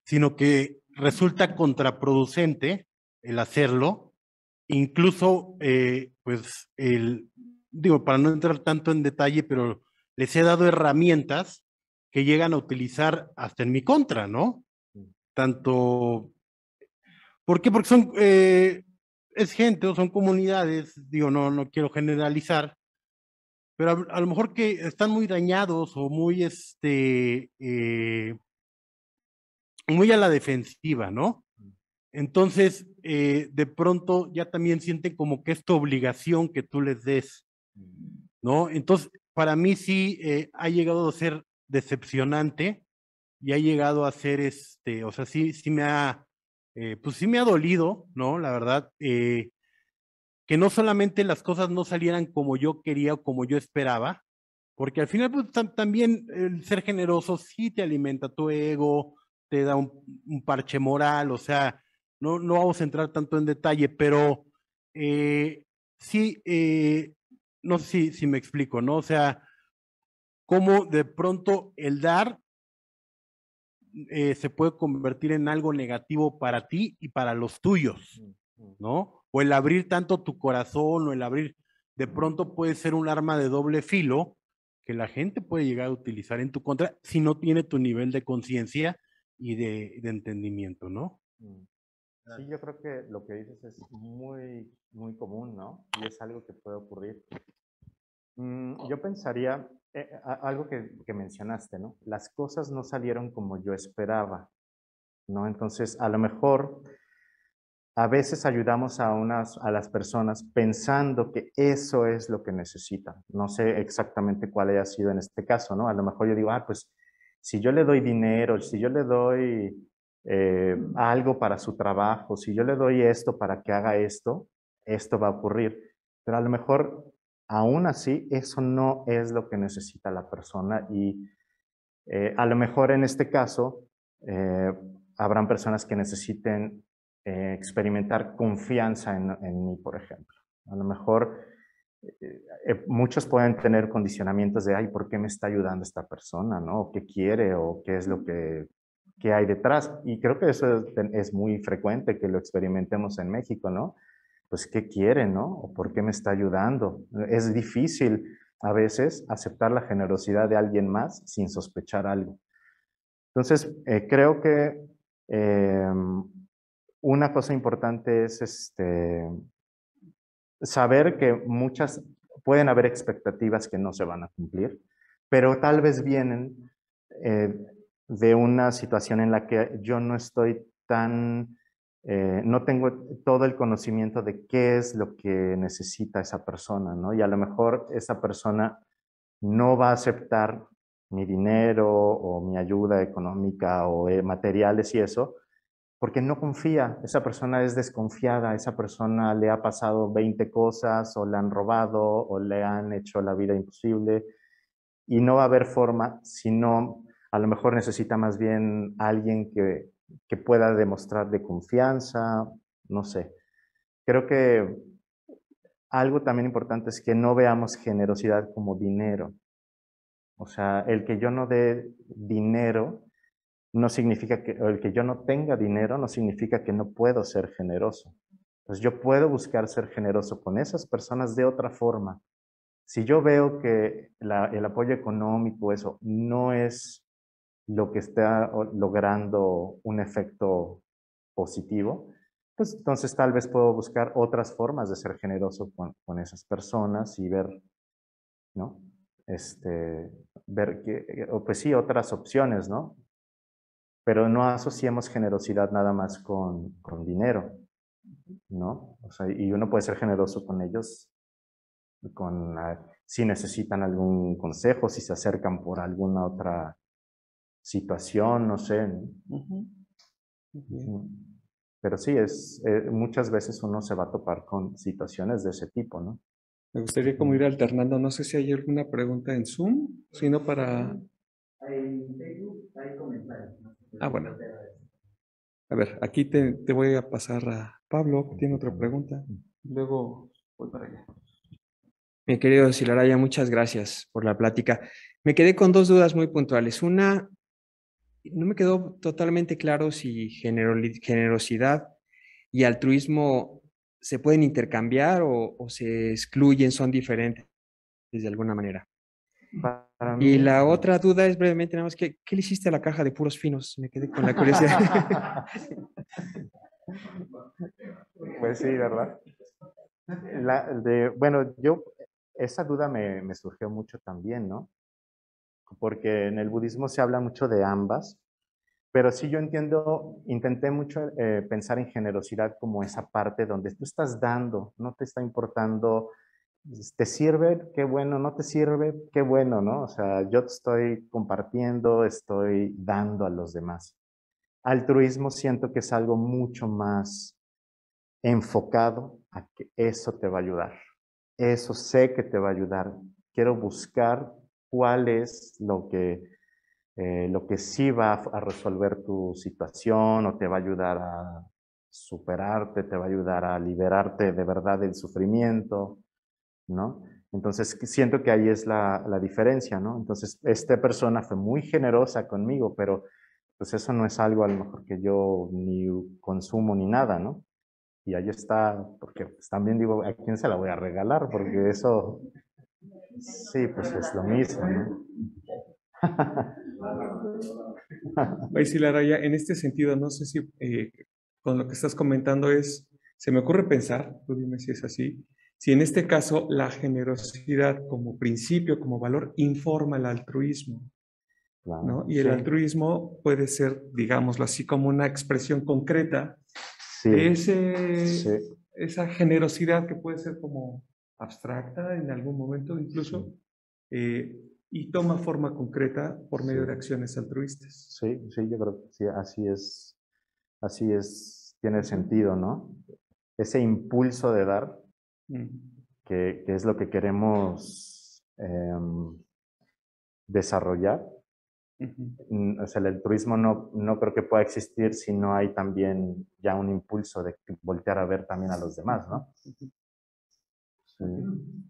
sino que resulta contraproducente el hacerlo, incluso, pues, digo, para no entrar tanto en detalle, pero les he dado herramientas que llegan a utilizar hasta en mi contra, ¿no? Tanto, ¿por qué? Porque es gente o son comunidades, digo, no quiero generalizar, pero a lo mejor que están muy dañados o muy, muy a la defensiva, ¿no? Entonces, de pronto ya también sienten como que es tu obligación que tú les des, ¿no? Entonces, para mí sí ha llegado a ser decepcionante y ha llegado a ser, o sea, sí me ha, pues sí me ha dolido, ¿no? La verdad, que no solamente las cosas no salieran como yo quería o como yo esperaba, porque al final, pues también el ser generoso sí te alimenta tu ego, te da un parche moral, o sea, no vamos a entrar tanto en detalle, pero sí, no sé si me explico, ¿no? O sea, cómo de pronto el dar se puede convertir en algo negativo para ti y para los tuyos, ¿no? O el abrir tanto tu corazón o el abrir, de pronto puede ser un arma de doble filo que la gente puede llegar a utilizar en tu contra si no tiene tu nivel de conciencia y de entendimiento, ¿no? Mm. Sí, yo creo que lo que dices es muy, muy común, ¿no? Y es algo que puede ocurrir. Yo pensaría, algo que mencionaste, ¿no? Las cosas no salieron como yo esperaba, ¿no? Entonces, a lo mejor a veces ayudamos a las personas pensando que eso es lo que necesitan. No sé exactamente cuál haya sido en este caso, ¿no? A lo mejor yo digo, pues si yo le doy dinero, si yo le doy algo para su trabajo, si yo le doy esto para que haga esto va a ocurrir. Pero a lo mejor, aún así, eso no es lo que necesita la persona y a lo mejor en este caso, eh, habrán personas que necesiten experimentar confianza en mí, por ejemplo. A lo mejor muchos pueden tener condicionamientos de, ay, ¿por qué me está ayudando esta persona? ¿No? ¿O qué quiere? ¿O qué es lo que hay detrás? Y creo que eso es muy frecuente que lo experimentemos en México, ¿no? Pues, ¿qué quiere, no? ¿O por qué me está ayudando? Es difícil a veces aceptar la generosidad de alguien más sin sospechar algo. Entonces, creo que una cosa importante es saber que pueden haber expectativas que no se van a cumplir, pero tal vez vienen eh, de una situación en la que yo no estoy no tengo todo el conocimiento de qué es lo que necesita esa persona, ¿no? Y a lo mejor esa persona no va a aceptar mi dinero o mi ayuda económica o materiales y eso, porque no confía, esa persona es desconfiada, esa persona le ha pasado 20 cosas o le han robado o le han hecho la vida imposible y no va a haber forma, sino a lo mejor necesita más bien alguien que pueda demostrar de confianza, no sé. Creo que algo también importante es que no veamos generosidad como dinero. O sea, el que yo no dé dinero no significa o el que yo no tenga dinero no significa que no puedo ser generoso. Entonces yo puedo buscar ser generoso con esas personas de otra forma. Si yo veo que el apoyo económico, eso, no es lo que está logrando un efecto positivo, pues entonces tal vez puedo buscar otras formas de ser generoso con esas personas y ver, ¿no? Ver o pues sí, otras opciones, ¿no? Pero no asociemos generosidad nada más con dinero, ¿no? O sea, y uno puede ser generoso con ellos si necesitan algún consejo, si se acercan por alguna otra situación, no sé. Ujú. Pero sí, muchas veces uno se va a topar con situaciones de ese tipo, ¿no? Me gustaría como ir alternando. No sé si hay alguna pregunta en Zoom, sino para... En Facebook hay comentarios. ¿No? Ah, bueno. A ver, aquí te voy a pasar a Pablo, que tiene otra pregunta. Luego voy para allá. Mi querido Silaraya, muchas gracias por la plática. Me quedé con dos dudas muy puntuales. Una, no me quedó totalmente claro si generosidad y altruismo se pueden intercambiar o se excluyen, son diferentes de alguna manera. Para Y mí, la otra duda es brevemente, nada más, ¿qué le hiciste a la caja de puros finos? Me quedé con la curiosidad. pues sí, ¿verdad? Bueno, esa duda me surgió mucho también, ¿no? Porque en el budismo se habla mucho de ambas, pero sí yo intenté mucho pensar en generosidad como esa parte donde tú estás dando, no te está importando, ¿te sirve? Qué bueno, ¿no te sirve? Qué bueno, ¿no? O sea, yo te estoy compartiendo, estoy dando a los demás. Altruismo siento que es algo mucho más enfocado a que eso te va a ayudar. Eso sé que te va a ayudar. Quiero buscar cuál es lo que sí va a resolver tu situación o te va a ayudar a superarte, te va a ayudar a liberarte de verdad del sufrimiento, ¿no? Entonces, siento que ahí es la diferencia, ¿no? Entonces, esta persona fue muy generosa conmigo, pero pues eso no es algo a lo mejor que yo ni consumo ni nada, ¿no? Y ahí está, porque pues, también digo, ¿a quién se la voy a regalar? Porque eso, sí, pues es lo mismo, ¿no? Oye, Silaraya, en este sentido, no sé si con lo que estás comentando es, se me ocurre pensar, tú dime si es así, si en este caso la generosidad como principio, como valor, informa el altruismo, Claro. ¿no? Y Sí, el altruismo puede ser, digámoslo así, como una expresión concreta de sí, sí, esa generosidad que puede ser como abstracta en algún momento incluso, sí, y toma forma concreta por sí, medio de acciones altruistas. sí, sí, yo creo que sí, así es, tiene sentido, ¿no? Ese impulso de dar, Mm. que es lo que queremos desarrollar. Ujú. O sea, el altruismo no creo que pueda existir si no hay también ya un impulso de voltear a ver también a los demás, ¿no? Sí.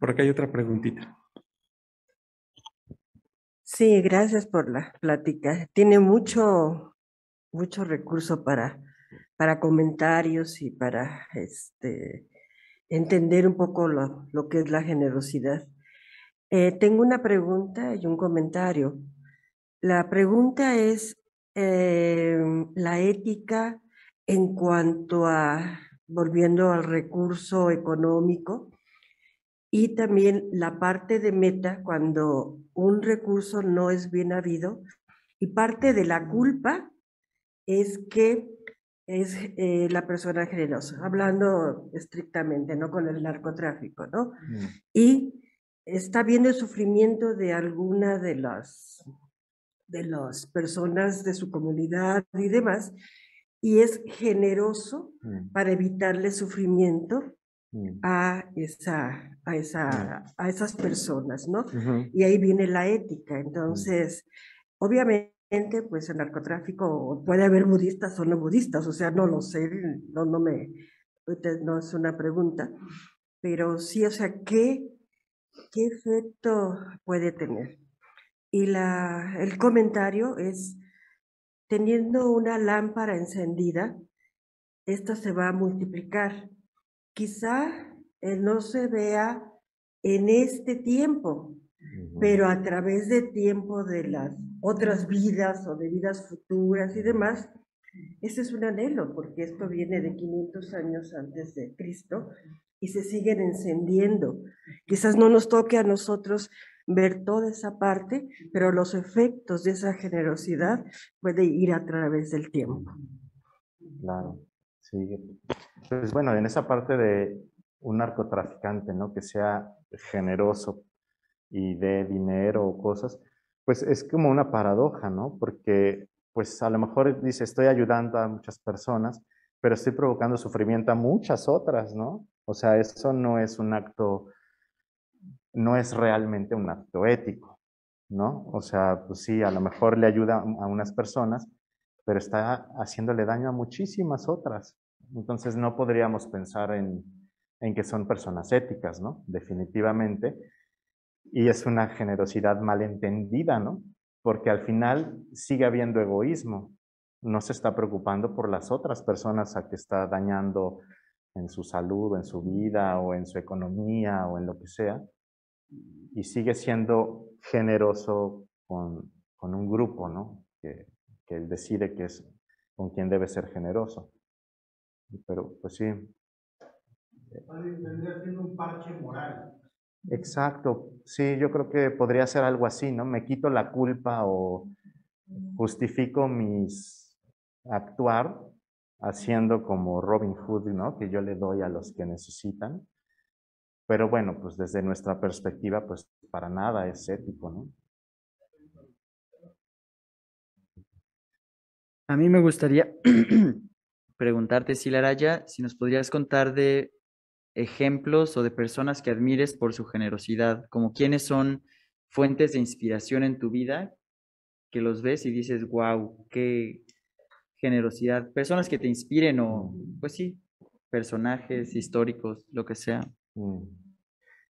Por acá hay otra preguntita. Sí, gracias por la plática. Tiene mucho recurso para comentarios y para entender un poco lo que es la generosidad. Tengo una pregunta y un comentario. La pregunta es la ética en cuanto a, volviendo al recurso económico, y también la parte de meta cuando un recurso no es bien habido, y parte de la culpa es que es la persona generosa, hablando estrictamente, no con el narcotráfico, ¿no? Mm, Y está viendo el sufrimiento de alguna de las personas de su comunidad y demás, y es generoso mm, para evitarle sufrimiento mm, a esas personas, ¿no? mm, ujú, Y ahí viene la ética. mm, Entonces, obviamente, pues el narcotráfico puede haber budistas o no budistas, o sea, no lo sé, ahorita no es una pregunta, pero sí, o sea, ¿qué efecto puede tener? Y el comentario es, teniendo una lámpara encendida, esta se va a multiplicar. Quizá no se vea en este tiempo, ujú, pero a través de tiempo de las otras vidas o de vidas futuras y demás, ese es un anhelo, porque esto viene de 500 años antes de Cristo y se siguen encendiendo. Quizás no nos toque a nosotros ver toda esa parte, pero los efectos de esa generosidad pueden ir a través del tiempo. claro, sí. Pues bueno, en esa parte de un narcotraficante, ¿no? Que sea generoso y dé dinero o cosas, pues es como una paradoja, ¿no? Porque pues a lo mejor dice, estoy ayudando a muchas personas, pero estoy provocando sufrimiento a muchas otras, ¿no? O sea, eso no es un acto, no es realmente un acto ético, ¿no? O sea, pues sí, a lo mejor le ayuda a unas personas, pero está haciéndole daño a muchísimas otras. Entonces no podríamos pensar en que son personas éticas, ¿no? Definitivamente. Y es una generosidad malentendida, ¿no? Porque al final sigue habiendo egoísmo. No se está preocupando por las otras personas a que está dañando en su salud, en su vida, o en su economía, o en lo que sea. Y sigue siendo generoso con un grupo, ¿no? Que él decide que es con quien debe ser generoso. Pero, pues sí, Vendría siendo un parche moral. exacto. Sí, yo creo que podría ser algo así, ¿no? Me quito la culpa o justifico mis actuar haciendo como Robin Hood, ¿no? Que yo le doy a los que necesitan. Pero bueno, pues desde nuestra perspectiva, pues para nada es ético, ¿no? A mí me gustaría preguntarte, Silaraya, si nos podrías contar de ejemplos o de personas que admires por su generosidad, como quiénes son fuentes de inspiración en tu vida, que los ves y dices, wow, qué generosidad. Personas que te inspiren o, Mm, pues sí, personajes históricos, lo que sea. mm.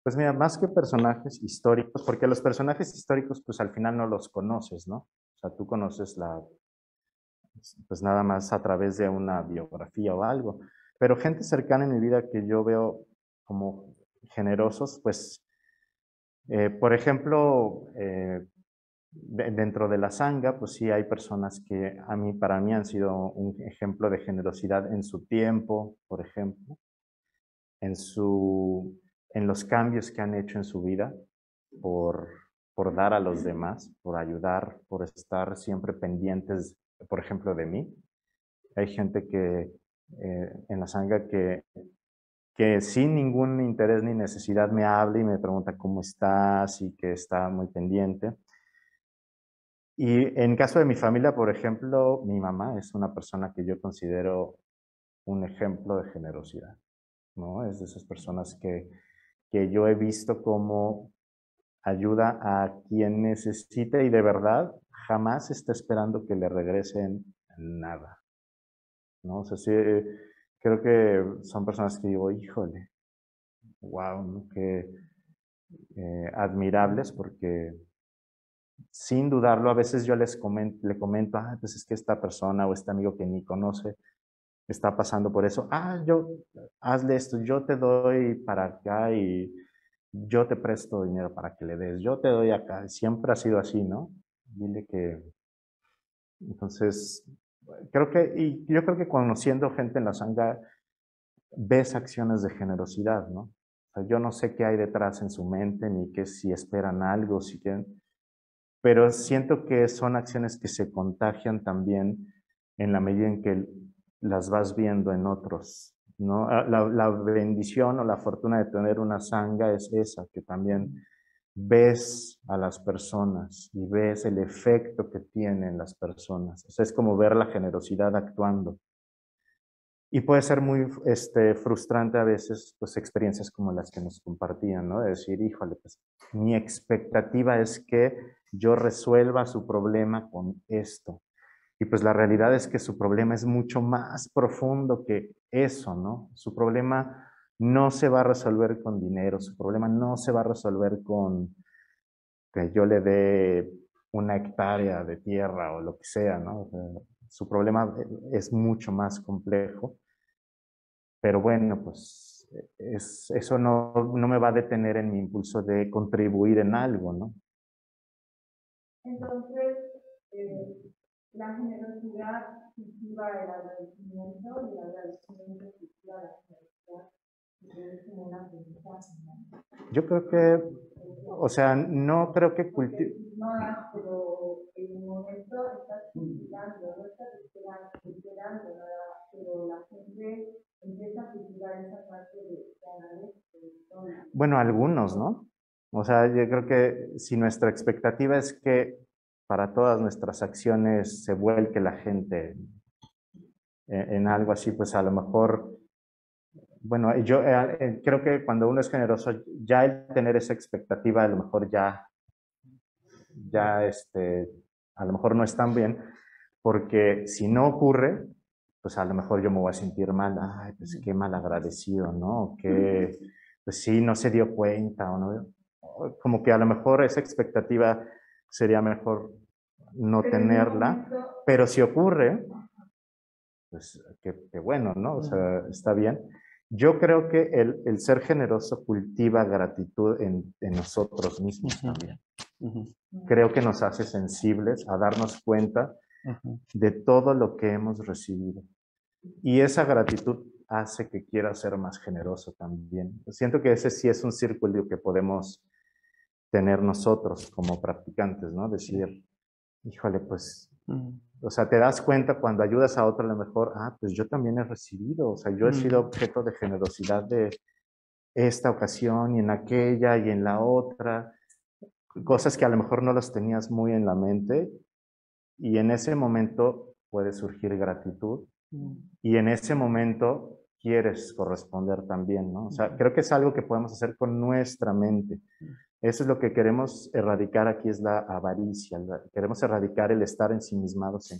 Pues mira, más que personajes históricos, porque los personajes históricos, pues al final no los conoces, ¿no? O sea, tú conoces pues nada más a través de una biografía o algo. Pero gente cercana en mi vida que yo veo como generosos, pues, por ejemplo, dentro de la sangha, pues sí hay personas que para mí han sido un ejemplo de generosidad en su tiempo, por ejemplo, en, en los cambios que han hecho en su vida por, por dar a los demás, por ayudar, por estar siempre pendientes, por ejemplo, de mí. Hay gente que en la sangha que sin ningún interés ni necesidad me habla y me pregunta cómo estás y que está muy pendiente. Y en caso de mi familia, por ejemplo, mi mamá es una persona que yo considero un ejemplo de generosidad, ¿no? Es de esas personas que yo he visto como ayuda a quien necesita y de verdad jamás está esperando que le regresen nada, ¿no? O sea, sí, creo que son personas que digo, híjole, wow, ¿no? Que admirables porque sin dudarlo, a veces yo le comento, ah, pues es que esta persona o este amigo que ni conoce está pasando por eso. Ah, hazle esto, yo te doy para acá y yo te presto dinero para que le des, yo te doy acá. Siempre ha sido así, ¿no? Dile que... Entonces, y yo creo que conociendo gente en la sangha, ves acciones de generosidad, ¿no? O sea, yo no sé qué hay detrás en su mente, ni que si esperan algo, si quieren, pero siento que son acciones que se contagian también en la medida en que las vas viendo en otros, ¿no? La bendición o la fortuna de tener una sangha es esa, que también ves a las personas y ves el efecto que tienen las personas. O sea, es como ver la generosidad actuando. Y puede ser muy frustrante a veces, pues, experiencias como las que nos compartían, ¿no? De decir, híjole, pues, mi expectativa es que yo resuelva su problema con esto. Y pues la realidad es que su problema es mucho más profundo que eso, ¿no? Su problema no se va a resolver con dinero, su problema no se va a resolver con que yo le dé una hectárea de tierra o lo que sea, ¿no? O sea, su problema es mucho más complejo. Pero bueno, pues eso no me va a detener en mi impulso de contribuir en algo, ¿no? Entonces, la generosidad cultiva el agradecimiento y el agradecimiento cultiva la generosidad. Es como una aprendizaje, ¿no? Yo creo que, o sea, no creo que cultive... No, pero en un momento estás cultivando, no estás esperando nada, pero la gente empieza a cultivar esa parte de agradecimiento. Bueno, algunos, ¿no? O sea, yo creo que si nuestra expectativa es que para todas nuestras acciones se vuelque la gente en algo así, pues a lo mejor, bueno, yo creo que cuando uno es generoso, ya el tener esa expectativa a lo mejor ya a lo mejor no es tan bien, porque si no ocurre, pues a lo mejor yo me voy a sentir mal, ay, pues qué mal agradecido, ¿no? Que, pues sí, no se dio cuenta, o no, como que a lo mejor esa expectativa sería mejor no tenerla, pero si ocurre, pues qué bueno, ¿no? O sea, está bien. Yo creo que el ser generoso cultiva gratitud en nosotros mismos también. Creo que nos hace sensibles a darnos cuenta de todo lo que hemos recibido. Y esa gratitud hace que quiera ser más generoso también. Siento que ese sí es un círculo que podemos tener nosotros como practicantes, ¿no? Decir, híjole, pues, o sea, te das cuenta cuando ayudas a otro a lo mejor, ah, pues yo también he recibido, o sea, yo he sido objeto de generosidad de esta ocasión y en aquella y en la otra, cosas que a lo mejor no las tenías muy en la mente y en ese momento puede surgir gratitud y en ese momento quieres corresponder también, ¿no? O sea, creo que es algo que podemos hacer con nuestra mente. Eso es lo que queremos erradicar aquí, es la avaricia. Queremos erradicar el estar ensimismados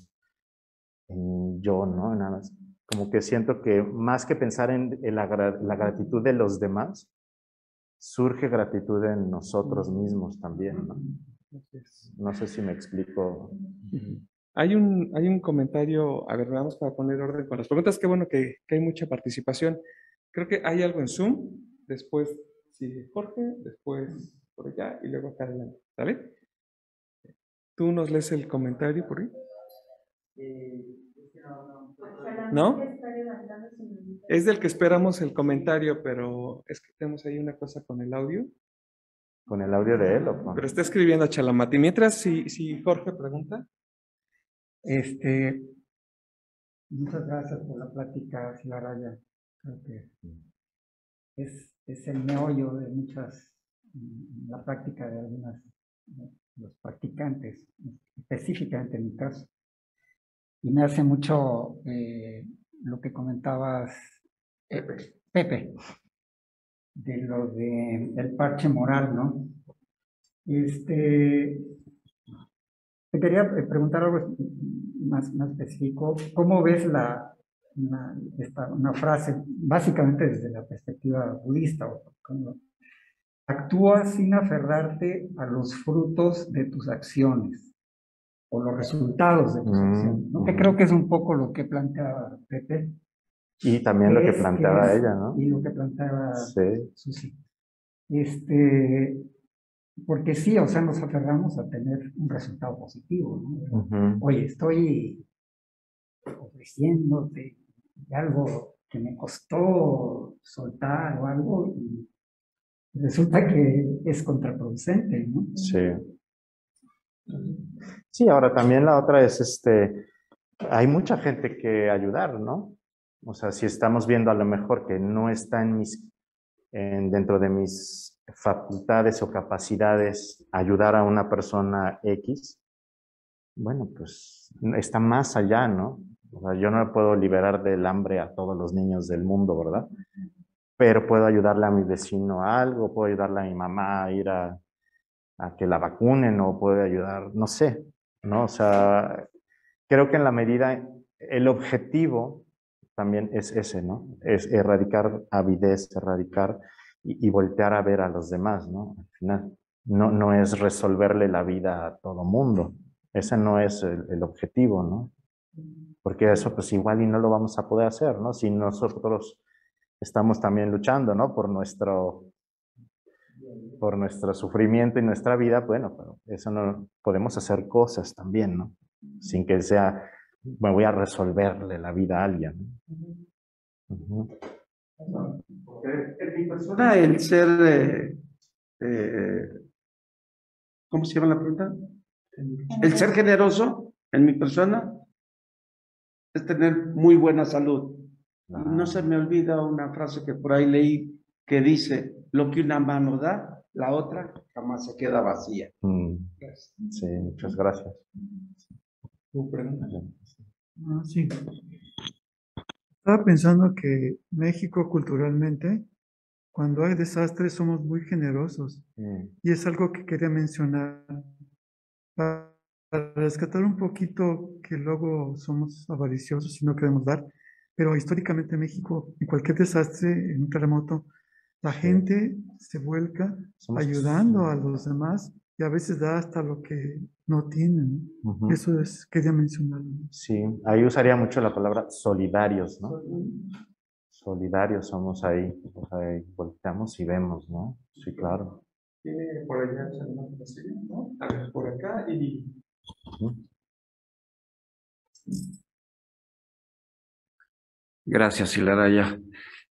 en yo, ¿no? Nada más. Como que siento que más que pensar en la gratitud de los demás, surge gratitud en nosotros mismos también, ¿no? No sé si me explico. Hay un comentario, a ver, vamos para poner orden con las preguntas. Qué bueno que hay mucha participación. Creo que hay algo en Zoom, después sigue Jorge, después por allá y luego acá adelante. ¿Sale? ¿Tú nos lees el comentario por ahí? ¿No? Es del que esperamos el comentario, pero es que tenemos ahí una cosa con el audio. ¿Con el audio de él o con...? Pero está escribiendo a Chalamati. Mientras, si Jorge pregunta. Muchas gracias por la plática, Cilaraya. Creo que es el meollo de muchas, la práctica de algunas, de los practicantes, específicamente en mi caso. Y me hace mucho lo que comentabas, Pepe, de lo del parche moral, ¿no? Te quería preguntar algo más específico. ¿Cómo ves una frase, básicamente desde la perspectiva budista? Actúa sin aferrarte a los frutos de tus acciones o los resultados de tus acciones, ¿no? Que creo que es un poco lo que planteaba Pepe. Y también lo que planteaba ella, ¿no? Y lo que planteaba Susi. Porque sí, o sea, nos aferramos a tener un resultado positivo, ¿no? Oye, estoy ofreciéndote algo que me costó soltar o algo y resulta que es contraproducente, ¿no? Sí. Sí, ahora también la otra es, hay mucha gente que ayudar, ¿no? O sea, si estamos viendo a lo mejor que no está dentro de mis facultades o capacidades ayudar a una persona X, bueno, pues está más allá, ¿no? O sea, yo no puedo liberar del hambre a todos los niños del mundo, ¿verdad? Pero puedo ayudarle a mi vecino a algo, puedo ayudarle a mi mamá a ir a que la vacunen o puedo ayudar, no sé, ¿no? O sea, creo que en la medida, el objetivo también es ese, ¿no? Es erradicar avidez, erradicar y voltear a ver a los demás, ¿no? Al final, no es resolverle la vida a todo mundo. Ese no es el objetivo, ¿no? Porque eso pues igual y no lo vamos a poder hacer, ¿no? Si nosotros estamos también luchando, ¿no? Por nuestro sufrimiento y nuestra vida, bueno, pero eso no podemos hacer cosas también, ¿no? Sin que sea, me voy a resolverle la vida a alguien, ¿no? En mi persona, el ser, ¿cómo se llama la pregunta? El ser generoso, en mi persona, es tener muy buena salud. No se me olvida una frase que por ahí leí que dice, lo que una mano da, la otra jamás se queda vacía. Sí, muchas gracias. ¿Tu pregunta? Sí. Estaba pensando que México culturalmente, cuando hay desastres, somos muy generosos. Y es algo que quería mencionar para rescatar un poquito que luego somos avariciosos y no queremos dar. Pero históricamente en México, en cualquier desastre, en un terremoto, la gente se vuelca ayudando a los demás y a veces da hasta lo que no tienen. Eso quería mencionarlo. Sí, ahí usaría mucho la palabra solidarios, ¿no? Solidarios somos ahí, o sea, volteamos y vemos, ¿no? Sí, claro. Tiene por allá, ¿no? Por acá y... Gracias, Hilaraya.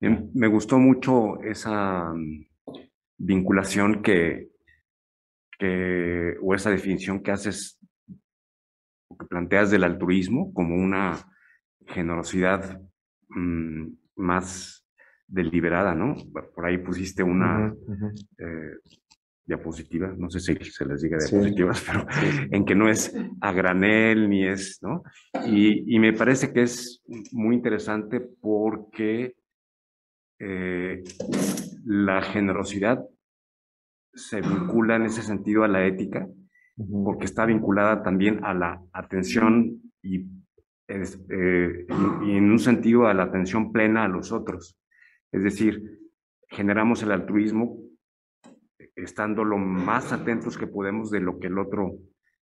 Me gustó mucho esa vinculación o esa definición que haces, o que planteas del altruismo como una generosidad más deliberada, ¿no? Por ahí pusiste una diapositiva, no sé si se les diga diapositivas, pero en que no es a granel ni es, ¿no? Y me parece que es muy interesante porque la generosidad se vincula en ese sentido a la ética, porque está vinculada también a la atención y en un sentido a la atención plena a los otros. Es decir, generamos el altruismo estando lo más atentos que podemos de lo que el otro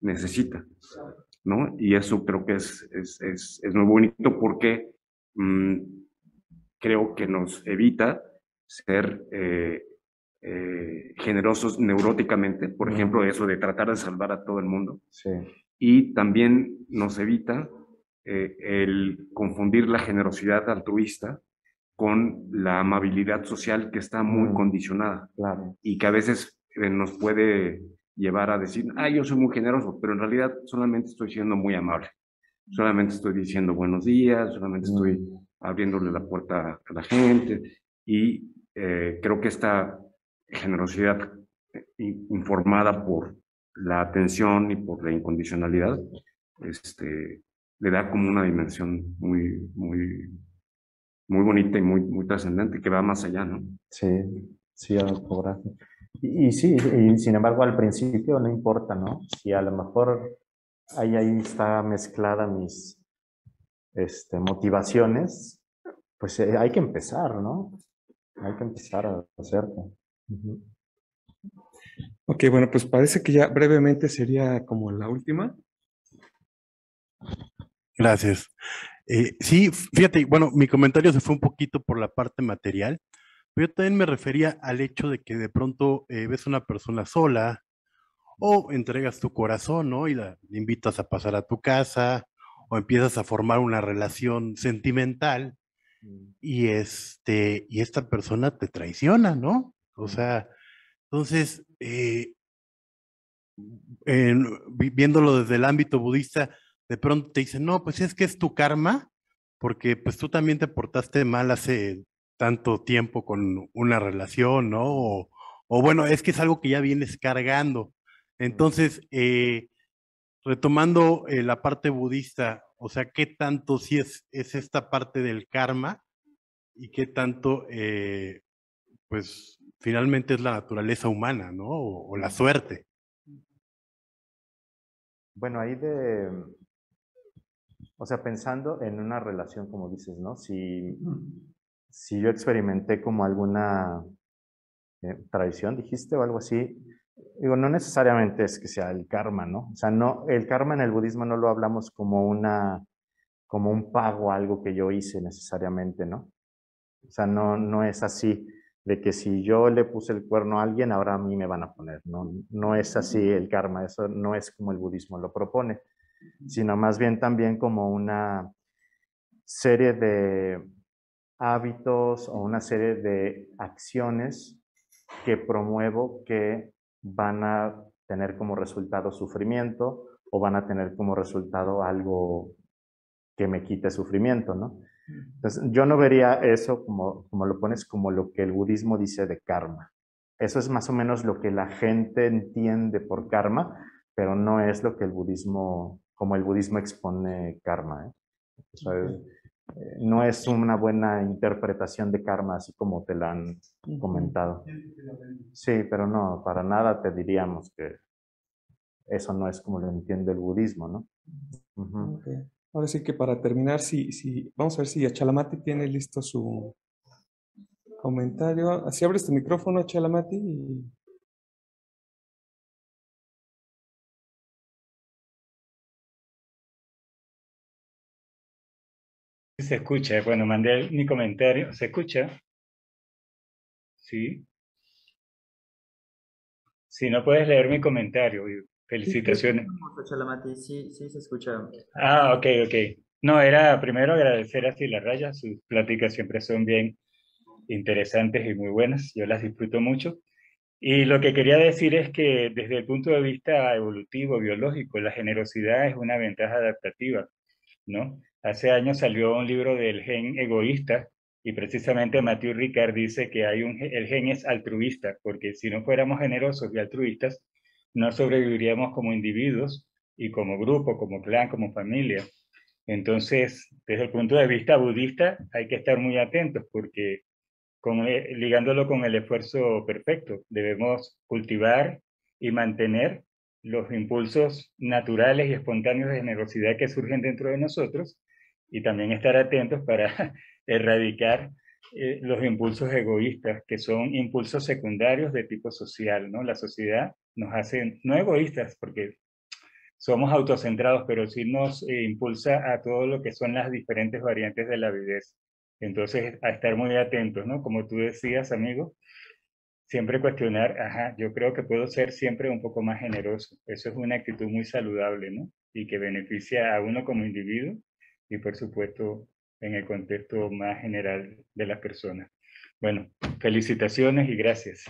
necesita, ¿no? Y eso creo que es muy bonito porque creo que nos evita ser generosos neuróticamente, por ejemplo, eso de tratar de salvar a todo el mundo. Sí. Y también nos evita el confundir la generosidad altruista con la amabilidad social que está muy condicionada Claro. y que a veces nos puede llevar a decir, yo soy muy generoso, pero en realidad solamente estoy siendo muy amable. Solamente estoy diciendo buenos días, solamente estoy abriéndole la puerta a la gente y creo que esta generosidad informada por la atención y por la incondicionalidad, le da como una dimensión muy bonita y muy trascendente que va más allá, ¿no? Sí, sí, Horacio. Y sí, y sin embargo al principio no importa, ¿no? Si a lo mejor ahí está mezclada mis motivaciones, pues hay que empezar, ¿no? Hay que empezar a hacerlo. Ujú. Ok, bueno, pues parece que ya brevemente sería como la última. Gracias. Sí, fíjate, bueno, mi comentario se fue un poquito por la parte material, pero yo también me refería al hecho de que de pronto ves una persona sola o entregas tu corazón, ¿no? Y la invitas a pasar a tu casa o empiezas a formar una relación sentimental y esta persona te traiciona, ¿no? O sea, entonces, viéndolo desde el ámbito budista, de pronto te dicen, no, pues es que es tu karma, porque pues tú también te portaste mal hace tanto tiempo con una relación, ¿no? O bueno, es que es algo que ya vienes cargando. Entonces, retomando la parte budista, o sea, ¿qué tanto sí es esta parte del karma y qué tanto, pues, finalmente es la naturaleza humana, ¿no? O la suerte. Bueno, o sea, pensando en una relación, como dices, ¿no? Si yo experimenté como alguna traición, dijiste, o algo así, digo, no necesariamente es que sea el karma, ¿no? O sea, no, el karma en el budismo no lo hablamos como un pago a algo que yo hice necesariamente, ¿no? O sea, no es así de que si yo le puse el cuerno a alguien, ahora a mí me van a poner. No, no es así el karma, eso no es como el budismo lo propone, sino más bien también como una serie de hábitos o una serie de acciones que promuevo que van a tener como resultado sufrimiento o van a tener como resultado algo que me quite sufrimiento, ¿no? Entonces, yo no vería eso como lo pones, como lo que el budismo dice de karma. Eso es más o menos lo que la gente entiende por karma, pero no es lo que como el budismo expone karma, ¿eh? O sea, no es una buena interpretación de karma, así como te la han comentado. Sí, pero no, para nada te diríamos que eso no es como lo entiende el budismo, ¿no? Ujú. Okay. Ahora sí que para terminar, vamos a ver si Achalamati tiene listo su comentario. Así abres tu micrófono, Achalamati. Se escucha, bueno, mandé mi comentario. ¿Se escucha? Sí. Si no puedes leer mi comentario, felicitaciones. Sí, sí, se escucha. Ok. No, era primero agradecer a Raya, sus pláticas siempre son bien interesantes y muy buenas, yo las disfruto mucho. Y lo que quería decir es que desde el punto de vista evolutivo, biológico, la generosidad es una ventaja adaptativa, ¿no? Hace años salió un libro del gen egoísta y precisamente Matthew Ricard dice que el gen es altruista, porque si no fuéramos generosos y altruistas, no sobreviviríamos como individuos y como grupo, como clan, como familia. Entonces, desde el punto de vista budista, hay que estar muy atentos porque ligándolo con el esfuerzo perfecto, debemos cultivar y mantener los impulsos naturales y espontáneos de generosidad que surgen dentro de nosotros y también estar atentos para erradicar los impulsos egoístas, que son impulsos secundarios de tipo social, ¿no? La sociedad nos hace, no egoístas, porque somos autocentrados, pero sí nos impulsa a todo lo que son las diferentes variantes de la avidez. Entonces, a estar muy atentos, ¿no? Como tú decías, amigo, siempre cuestionar, ajá, yo creo que puedo ser siempre un poco más generoso. Eso es una actitud muy saludable, ¿no? Y que beneficia a uno como individuo y por supuesto en el contexto más general de las personas. Bueno, felicitaciones y gracias.